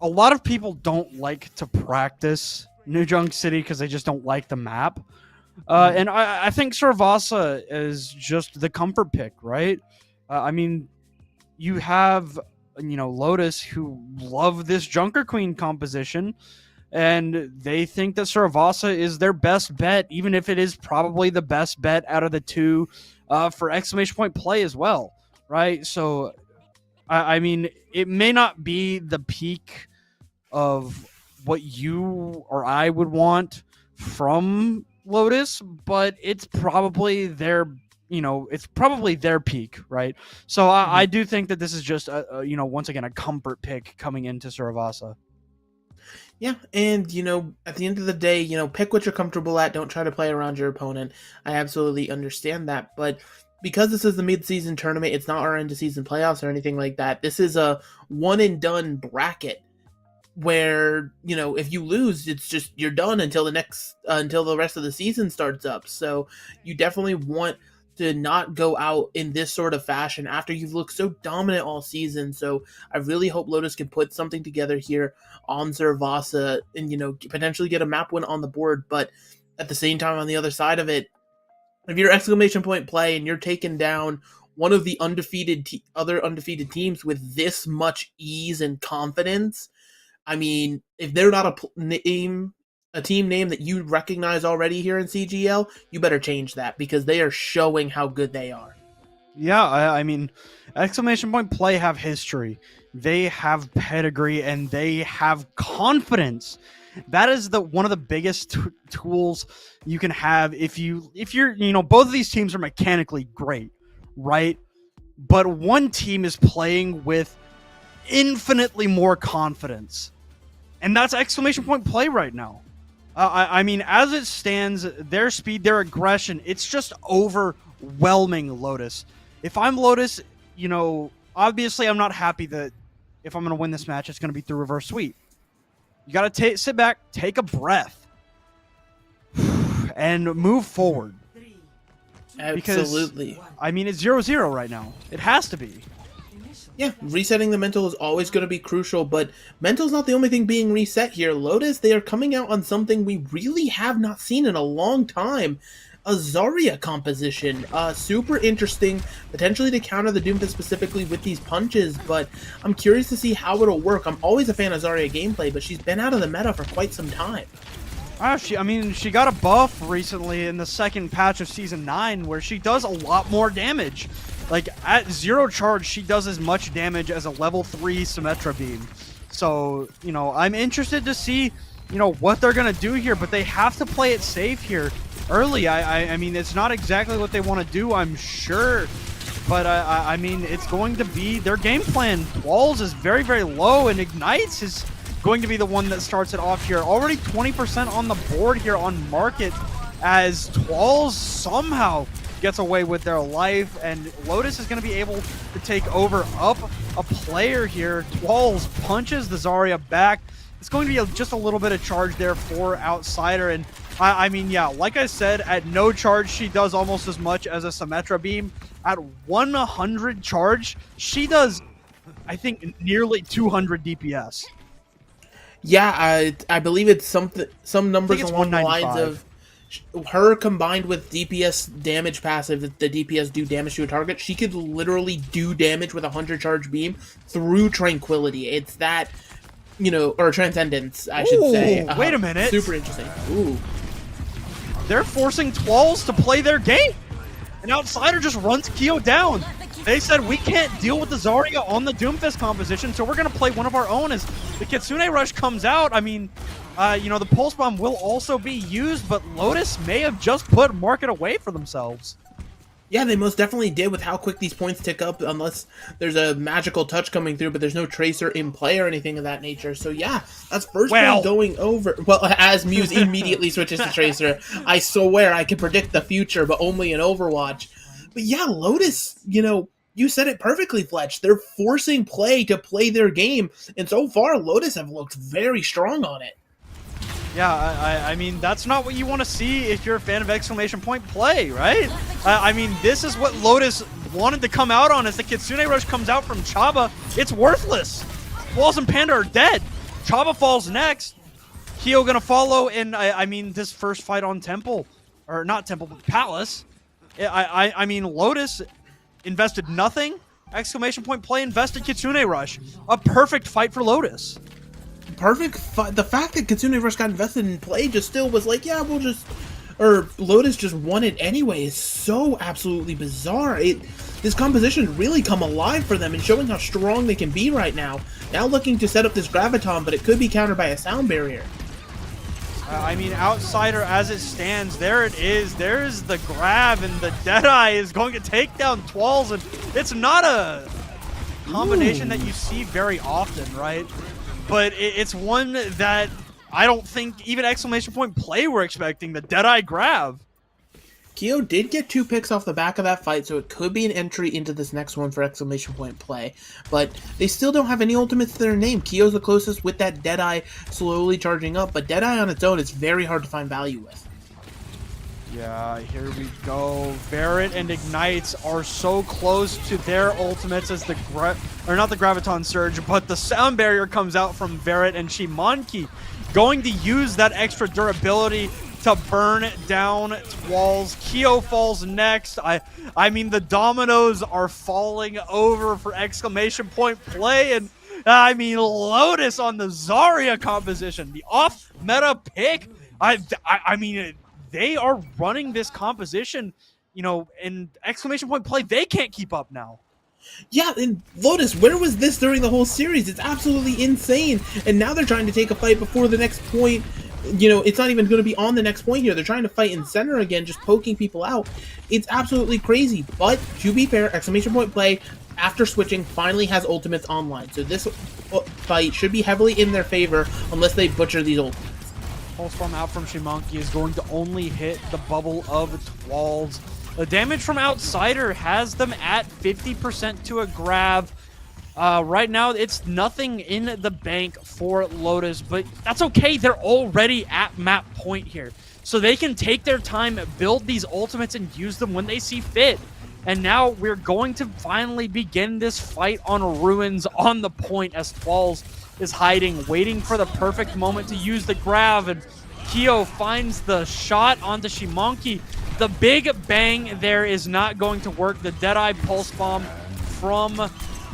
a lot of people don't like to practice New Junk City because they just don't like the map. And I think Servasa is just the comfort pick, right? I mean, you have, you know, Lodis who love this Junker Queen composition, and they think that Servasa is their best bet, even if it is probably the best bet out of the two for exclamation point play as well, right? So, I mean, it may not be the peak of what you or I would want from Lodis, but it's probably their, you know, it's probably their peak, right? So I do think that this is just you know, once again, a comfort pick coming into Servasa. Yeah, and, you know, at the end of the day, you know, pick what you're comfortable at. Don't try to play around your opponent. I absolutely understand that, but because this is the mid-season tournament, it's not our end-of-season playoffs or anything like that. This is a one-and-done bracket where, you know, if you lose, it's just you're done until until the rest of the season starts up. So you definitely want to not go out in this sort of fashion after you've looked so dominant all season. So I really hope Lodis can put something together here on Servasa and, you know, potentially get a map win on the board. But at the same time, on the other side of it, if you're exclamation point play and you're taking down one of the other undefeated teams with this much ease and confidence, I mean, if they're not a team name that you recognize already here in CGL, you better change that because they are showing how good they are. Yeah, I mean, exclamation point play have history. They have pedigree and they have confidence. That is one of the biggest tools you can have if you're, you know, both of these teams are mechanically great, right? But one team is playing with infinitely more confidence, and that's exclamation point play right now. I mean, as it stands, their speed, their aggression, it's just overwhelming Lodis. If I'm Lodis, you know, obviously I'm not happy that if I'm going to win this match, it's going to be through reverse sweep. You got to sit back, take a breath, and move forward. Absolutely. Because, I mean, it's 0-0 right now. It has to be. Yeah, resetting the mental is always going to be crucial, but mental's not the only thing being reset here. Lodis, they are coming out on something we really have not seen in a long time. A Zarya composition. Super interesting, potentially to counter the Doomfist specifically with these punches, but I'm curious to see how it'll work. I'm always a fan of Zarya gameplay, but she's been out of the meta for quite some time. I mean, she got a buff recently in the second patch of Season 9 where she does a lot more damage. Like, at 0 charge, she does as much damage as a level 3 Symmetra beam. So, you know, I'm interested to see, you know, what they're going to do here, but they have to play it safe here early. I mean, it's not exactly what they want to do, I'm sure. But, I mean, it's going to be their game plan. Walls is very, very low, and Ignites is going to be the one that starts it off here. Already 20% on the board here on Market as Twalls somehow gets away with their life, and Lodis is going to be able to take over up a player here. Twalls punches the Zarya back. It's going to be just a little bit of charge there for Outsider, and I mean, yeah, like I said, at no charge, she does almost as much as a Symmetra beam. At 100 charge, she does, I think, nearly 200 DPS. Yeah, I believe it's some numbers it's along the lines 195. of her combined with DPS damage passive, the DPS do damage to a target. She could literally do damage with a 100 charge beam through Tranquility. It's that, or Transcendence, I should say. Ooh, wait a minute. Super interesting. Ooh. They're forcing Twalls to play their game. An outsider just runs Kyo down. They said, we can't deal with the Zarya on the Doomfist composition, so we're going to play one of our own. As the Kitsune Rush comes out, I mean, the Pulse Bomb will also be used, but Lodis may have just put Market away for themselves. Yeah, they most definitely did with how quick these points tick up, unless there's a magical touch coming through, but there's no Tracer in play or anything of that nature. So yeah, that's first one going over. Well, as Muse immediately switches to Tracer, I swear I can predict the future, but only in Overwatch. But yeah, Lodis, you said it perfectly, Fletch. They're forcing play to play their game, and so far, Lodis have looked very strong on it. Yeah, I mean, that's not what you want to see if you're a fan of exclamation point play, right? I mean, this is what Lodis wanted to come out on. As the Kitsune Rush comes out from Chaba, it's worthless. Walls and Panda are dead. Chaba falls next. Kyo gonna follow, and I mean, this first fight on Temple, or not Temple, but Palace. I mean, Lodis invested nothing. Exclamation point play invested Kitsune Rush. A perfect fight for Lodis. Perfect. The fact that Kitsune Rush got invested in play just still was like, yeah, Lodis just won it anyway is so absolutely bizarre. This composition really come alive for them and showing how strong they can be right now. Now looking to set up this Graviton, but it could be countered by a sound barrier. I mean, outsider as it stands, there it is. There's the grab, and the Deadeye is going to take down Twalls, and it's not a combination that you see very often, right? But it's one that I don't think even exclamation point play were expecting, the Deadeye grab. Kyo did get 2 picks off the back of that fight, so it could be an entry into this next one for exclamation point play. But they still don't have any ultimates to their name. Kyo's the closest with that Deadeye slowly charging up, but Deadeye on its own is very hard to find value with. Yeah, here we go. Barret and Ignites are so close to their ultimates as not the Graviton Surge, but the sound barrier comes out from Barret and Shimonki. Going to use that extra durability to burn down Twalls. Kyo falls next. I mean, the dominoes are falling over for exclamation point play, and I mean, Lodis on the Zarya composition. The off-meta pick. I mean, they are running this composition, and exclamation point play, they can't keep up now. Yeah, and Lodis, where was this during the whole series? It's absolutely insane. And now they're trying to take a fight before the next point. It's not even going to be on the next point here. They're trying to fight in center again, just poking people out. It's absolutely crazy. But to be fair, exclamation point play, after switching, finally has ultimates online. So this fight should be heavily in their favor unless they butcher these ultimates. Pulse Bomb out from Shimonki is going to only hit the bubble of Twalls. The damage from Outsider has them at 50% to a grab. Right now, it's nothing in the bank for Lodis, but that's okay. They're already at map point here. So they can take their time, build these ultimates, and use them when they see fit. And now we're going to finally begin this fight on Ruins on the point as Twalls is hiding, waiting for the perfect moment to use the grab, and Kyo finds the shot onto Shimonki. The big bang there is not going to work. The Deadeye Pulse Bomb from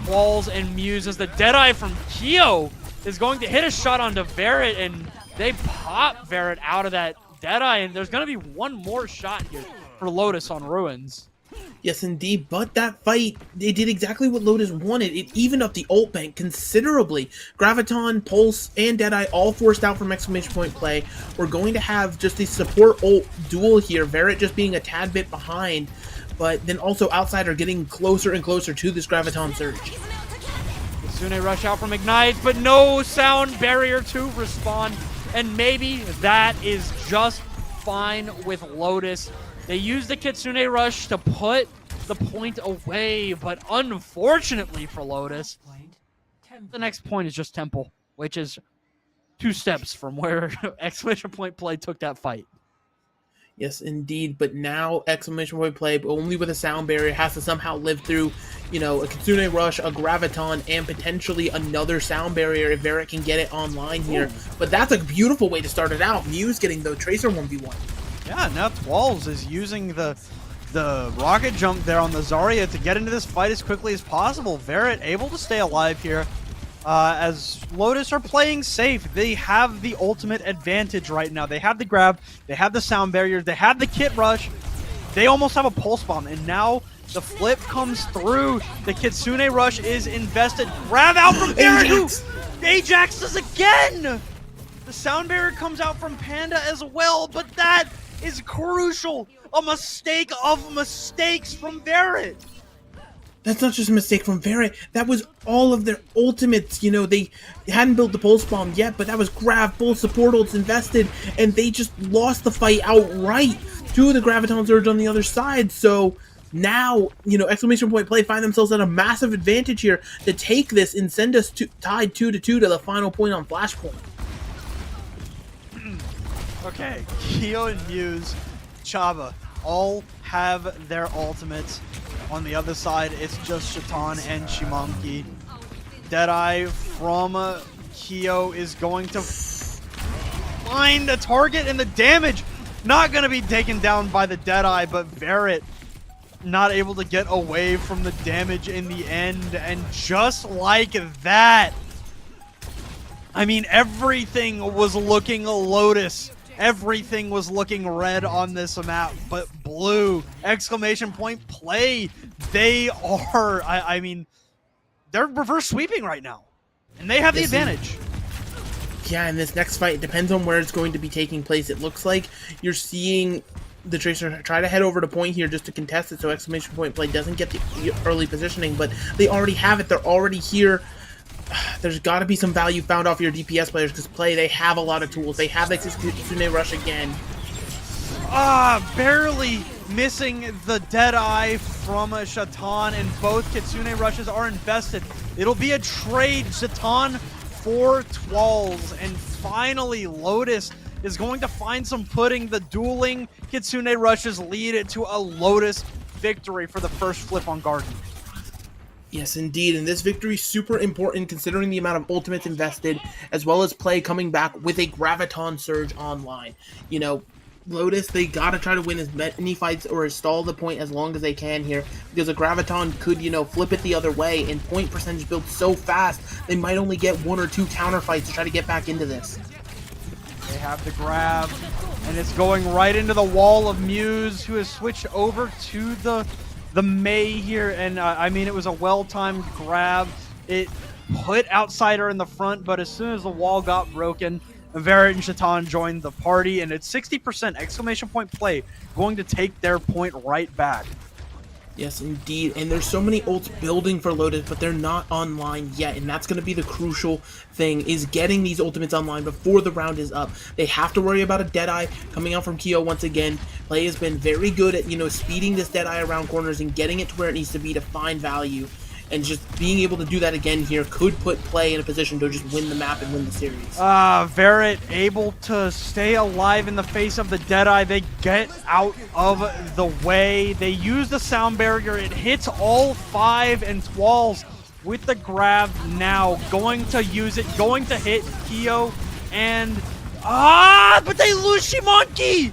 Walls and Muse as the Deadeye from Kyo is going to hit a shot onto Barret, and they pop Barret out of that Deadeye, and there's going to be one more shot here for Lodis on Ruins. Yes, indeed, but that fight, they did exactly what Lodis wanted. It evened up the ult bank considerably. Graviton, Pulse, and Deadeye all forced out from exclamation point play. We're going to have just the support ult duel here, Barret just being a tad bit behind, but then also Outsider getting closer and closer to this Graviton Surge. Kitsune Rush out from Ignite, but no sound barrier to respond, and maybe that is just fine with Lodis. They used the Kitsune Rush to put the point away, but unfortunately for Lodis, the next point is just Temple, which is 2 steps from where exclamation point play took that fight. Yes, indeed. But now exclamation point play, but only with a sound barrier, has to somehow live through, you know, a Kitsune Rush, a Graviton, and potentially another sound barrier if Varret can get it online here. But that's a beautiful way to start it out. Muse getting the Tracer 1v1. Yeah, now Twalls is using the rocket jump there on the Zarya to get into this fight as quickly as possible. Varret able to stay alive here. As Lodis are playing safe. They have the ultimate advantage right now. They have the grab, they have the sound barrier, they have the kit rush. They almost have a pulse bomb, and now the flip comes through. The Kitsune rush is invested. Grab out from Varret. Ajax does again! The sound barrier comes out from Panda as well, but that is crucial. A mistake of mistakes from Varret. That's not just a mistake from Varret. That was all of their ultimates. You know, they hadn't built the pulse bomb yet, but that was grab, both support ults invested, and they just lost the fight outright to the Graviton Surge on the other side. So now, you know, exclamation point play find themselves at a massive advantage here to take this and send us tied 2-2 to the final point on Flashpoint. Okay, Kyo and Muse, Chaba all have their ultimates. On the other side, it's just Shaitan and Shimonki. Deadeye from Kyo is going to find a target, and the damage not going to be taken down by the Deadeye, but Varret not able to get away from the damage in the end. And just like that, I mean, everything was looking Lodis. Everything was looking red on this map, but blue, exclamation point play. They are, I mean, they're reverse sweeping right now, and they have the advantage. Yeah, in this next fight, it depends on where it's going to be taking place. It looks like you're seeing the Tracer try to head over to point here just to contest it, so exclamation point play doesn't get the early positioning, but they already have it. They're already here. There's got to be some value found off your DPS players, because they have a lot of tools. They have the Kitsune Rush again. Barely missing the Deadeye from Shaitan, and both Kitsune Rushes are invested. It'll be a trade, Shaitan for Twalls, and finally Lodis is going to find some footing. The dueling Kitsune Rushes lead it to a Lodis victory for the first flip on Garden. Yes, indeed, and this victory is super important considering the amount of ultimates invested, as well as play coming back with a Graviton Surge online. You know, Lodis, they gotta try to win as many fights or stall the point as long as they can here, because a Graviton could, you know, flip it the other way, and point percentage builds so fast, they might only get 1 or 2 counter fights to try to get back into this. They have the grab, and it's going right into the wall of Muse, who has switched over to the Mei here, and I mean, it was a well-timed grab. It put Outsider in the front, but as soon as the wall got broken, Varret and Shaitan joined the party, and it's 60% exclamation point play, going to take their point right back. Yes, indeed, and there's so many ults building for Lodis, but they're not online yet, and that's going to be the crucial thing, is getting these ultimates online before the round is up. They have to worry about a Deadeye coming out from Kyo once again. Play has been very good at, you know, speeding this Deadeye around corners and getting it to where it needs to be to find value, and just being able to do that again here could put Play in a position to just win the map and win the series. Varret able to stay alive in the face of the Deadeye. They get out of the way. They use the sound barrier. It hits all 5, and Twalls with the grab now, going to use it, going to hit Kyo, and but they lose Shimonki,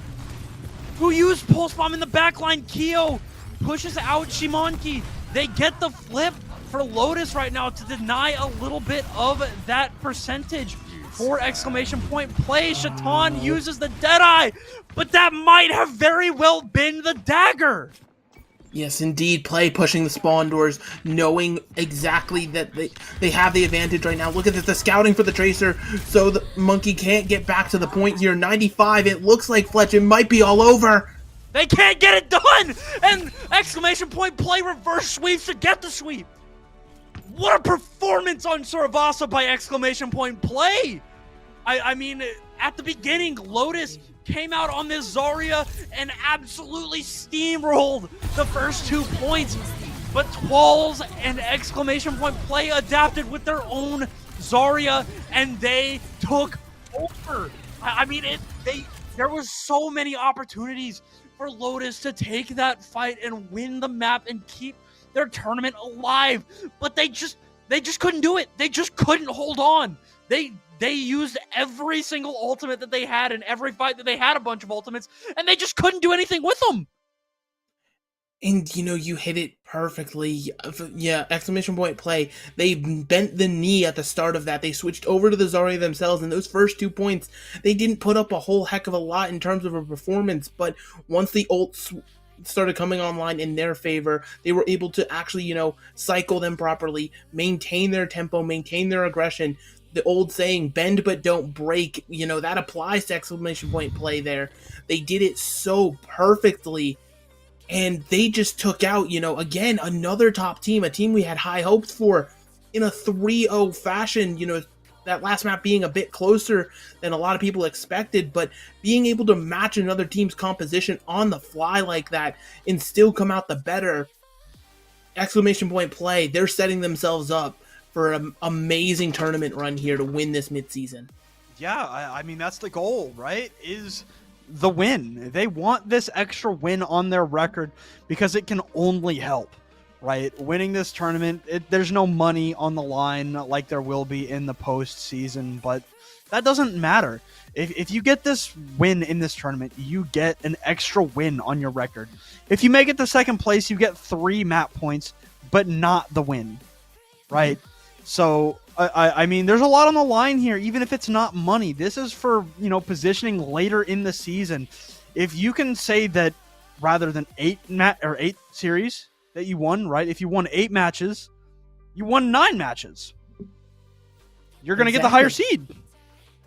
who used Pulse Bomb in the backline. Kyo pushes out Shimonki. They get the flip for Lodis right now to deny a little bit of that percentage for exclamation point play. Shaitan uses the Deadeye, but that might have very well been the dagger. Yes, indeed, Play pushing the spawn doors, knowing exactly that they have the advantage right now. Look at this, the scouting for the Tracer, so the Monkey can't get back to the point here. 95, it looks like Fletch, it might be all over. They can't get it done! And exclamation point play reverse sweeps to get the sweep. What a performance on Surabasa by exclamation point play! I mean, at the beginning, Lodis came out on this Zarya and absolutely steamrolled the first 2 points. But Twalls and exclamation point play adapted with their own Zarya, and they took over. I mean, There was so many opportunities for Lodis to take that fight and win the map and keep their tournament alive, but they just couldn't do it. They just couldn't hold on. They used every single ultimate that they had in every fight that they had a bunch of ultimates, and they just couldn't do anything with them. And, you hit it perfectly. Yeah, exclamation point play. They bent the knee at the start of that. They switched over to the Zarya themselves, and those first 2 points, they didn't put up a whole heck of a lot in terms of a performance, but once the ults started coming online in their favor, they were able to actually, cycle them properly, maintain their tempo, maintain their aggression. The old saying, bend but don't break, that applies to exclamation point play there. They did it so perfectly. And they just took out, again, another top team, a team we had high hopes for in a 3-0 fashion, that last map being a bit closer than a lot of people expected, but being able to match another team's composition on the fly like that and still come out the better exclamation point play. They're setting themselves up for an amazing tournament run here to win this midseason. Yeah, I mean, that's the goal, right? Is the win. They want this extra win on their record because it can only help, right? Winning this tournament, there's no money on the line like there will be in the postseason, but that doesn't matter. If you get this win in this tournament, you get an extra win on your record. If you make it to second place, you get 3 map points, but not the win, right? So, I mean, there's a lot on the line here, even if it's not money. This is for, positioning later in the season. If you can say that rather than 8 series that you won, right? If you won 8 matches, you won 9 matches. You're going to get the higher seed.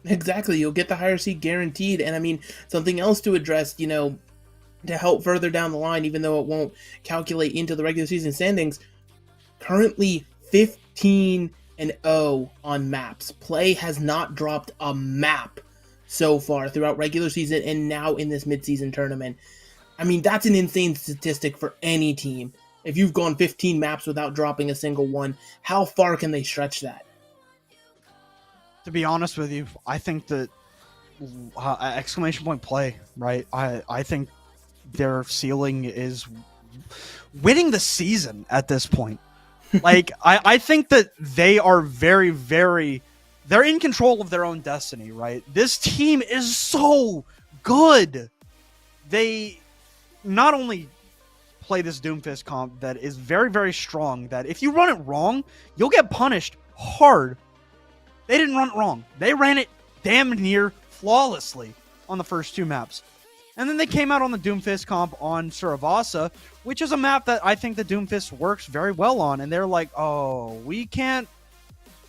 Exactly. You'll get the higher seed guaranteed. And I mean, something else to address, to help further down the line, even though it won't calculate into the regular season standings, currently 15-0 on maps. Play has not dropped a map so far throughout regular season and now in this midseason tournament. I mean, that's an insane statistic for any team. If you've gone 15 maps without dropping a single one, how far can they stretch that? To be honest with you, I think that exclamation point play, right? I think their ceiling is winning the season at this point. Like, I think that they are very, very... They're in control of their own destiny, right? This team is so good. They not only play this Doomfist comp that is very, very strong, that if you run it wrong, you'll get punished hard. They didn't run it wrong. They ran it damn near flawlessly on the first 2 maps. And then they came out on the Doomfist comp on Suravasa, which is a map that I think the Doomfist works very well on. And they're like, oh, we can't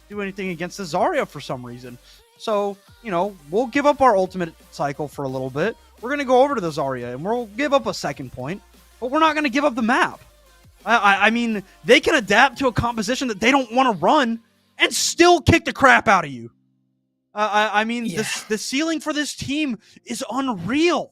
do anything against the Zarya for some reason. So, we'll give up our ultimate cycle for a little bit. We're going to go over to the Zarya and we'll give up a second point, but we're not going to give up the map. I mean, they can adapt to a composition that they don't want to run and still kick the crap out of you. I mean, yeah. The ceiling for this team is unreal.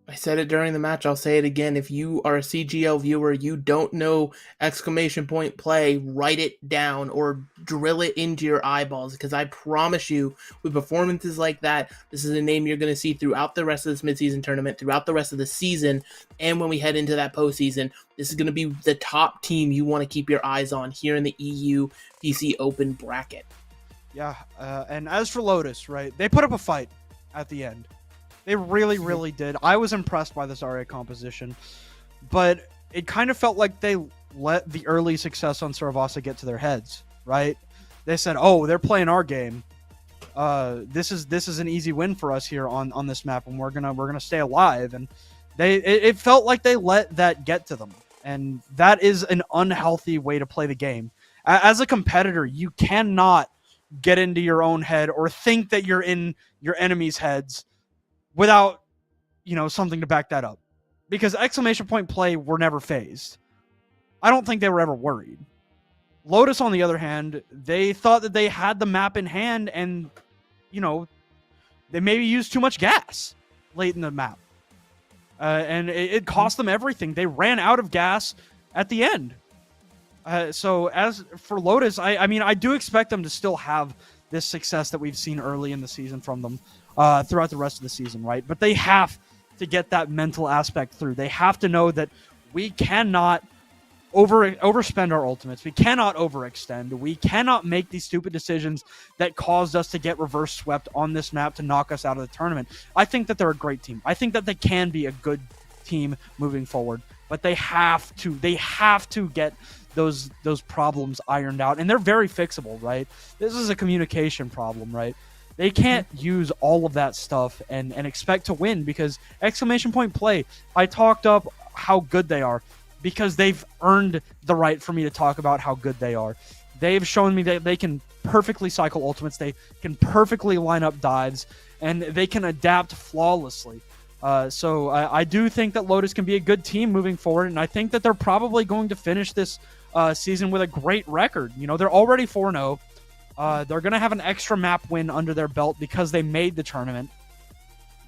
I said it during the match, I'll say it again. If you are a CGL viewer, you don't know exclamation point play, write it down or drill it into your eyeballs, because I promise you, with performances like that, this is a name you're going to see throughout the rest of this midseason tournament, throughout the rest of the season, and when we head into that postseason. This is going to be the top team you want to keep your eyes on here in the EU PC Open bracket. Yeah, and as for Lodis, right, they put up a fight at the end. They really, really did. I was impressed by this RA composition, but it kind of felt like they let the early success on Suravasa get to their heads, right? They said, "Oh, they're playing our game. This is an easy win for us here on this map, and we're gonna stay alive." And it felt like they let that get to them, and that is an unhealthy way to play the game. As a competitor, you cannot get into your own head or think that you're in your enemy's heads without, something to back that up. Because exclamation point play were never phased. I don't think they were ever worried. Lodis, on the other hand, they thought that they had the map in hand and, they maybe used too much gas late in the map. And it cost them everything. They ran out of gas at the end. So as for Lodis, I mean, I do expect them to still have this success that we've seen early in the season from them. throughout the rest of the season, right? But they have to get that mental aspect through. They have to know that we cannot overspend our ultimates. We cannot overextend. We cannot make these stupid decisions that caused us to get reverse swept on this map to knock us out of the tournament. I think that they're a great team. I think that they can be a good team moving forward, but they have to get those problems ironed out, and they're very fixable, right? This is a communication problem, right? They can't use all of that stuff and expect to win, because exclamation point play, I talked up how good they are because they've earned the right for me to talk about how good they are. They've shown me that they can perfectly cycle ultimates, they can perfectly line up dives, and they can adapt flawlessly. So I do think that Lodis can be a good team moving forward, and I think that they're probably going to finish this season with a great record. You know, they're already 4-0. They're going to have an extra map win under their belt because they made the tournament.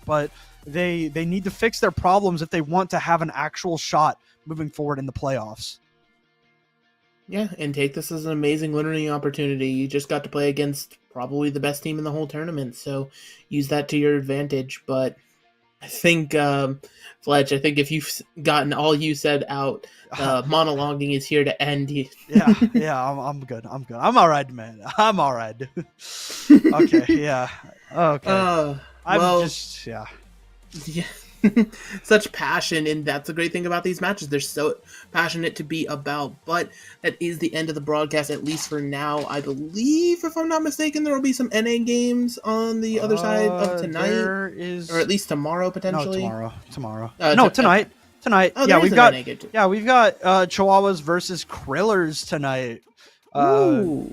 But they need to fix their problems if they want to have an actual shot moving forward in the playoffs. Yeah, and take this as an amazing learning opportunity. You just got to play against probably the best team in the whole tournament, so use that to your advantage. But I think, Fletch, I think if you've gotten all you said out, monologuing is here to end. I'm good. I'm all right, man. I'm all right. Okay, yeah. Okay. Yeah. Such passion, and that's the great thing about these matches. They're so passionate to be about, but that is the end of the broadcast, at least for now. I believe, if I'm not mistaken, there will be some NA games on the other side of tonight, or at least tomorrow, potentially. No, tomorrow. Tonight. Tonight. Oh, yeah, we've got Chihuahuas versus Krillers tonight.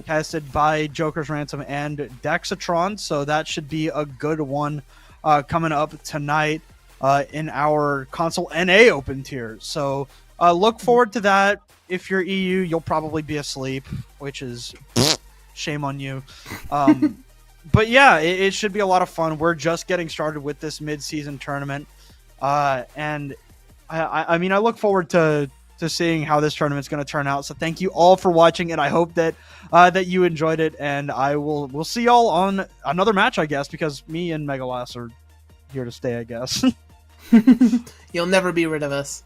Casted by Joker's Ransom and Dexatron, so that should be a good one coming up tonight in our console NA open tier. So look forward to that. If you're EU, you'll probably be asleep, which is shame on you. But yeah, it should be a lot of fun. We're just getting started with this mid-season tournament, and I mean, I look forward to seeing how this tournament's going to turn out. So thank you all for watching, and I hope that that you enjoyed it. And we'll see y'all on another match, I guess, because me and Megalas are here to stay, I guess. You'll never be rid of us.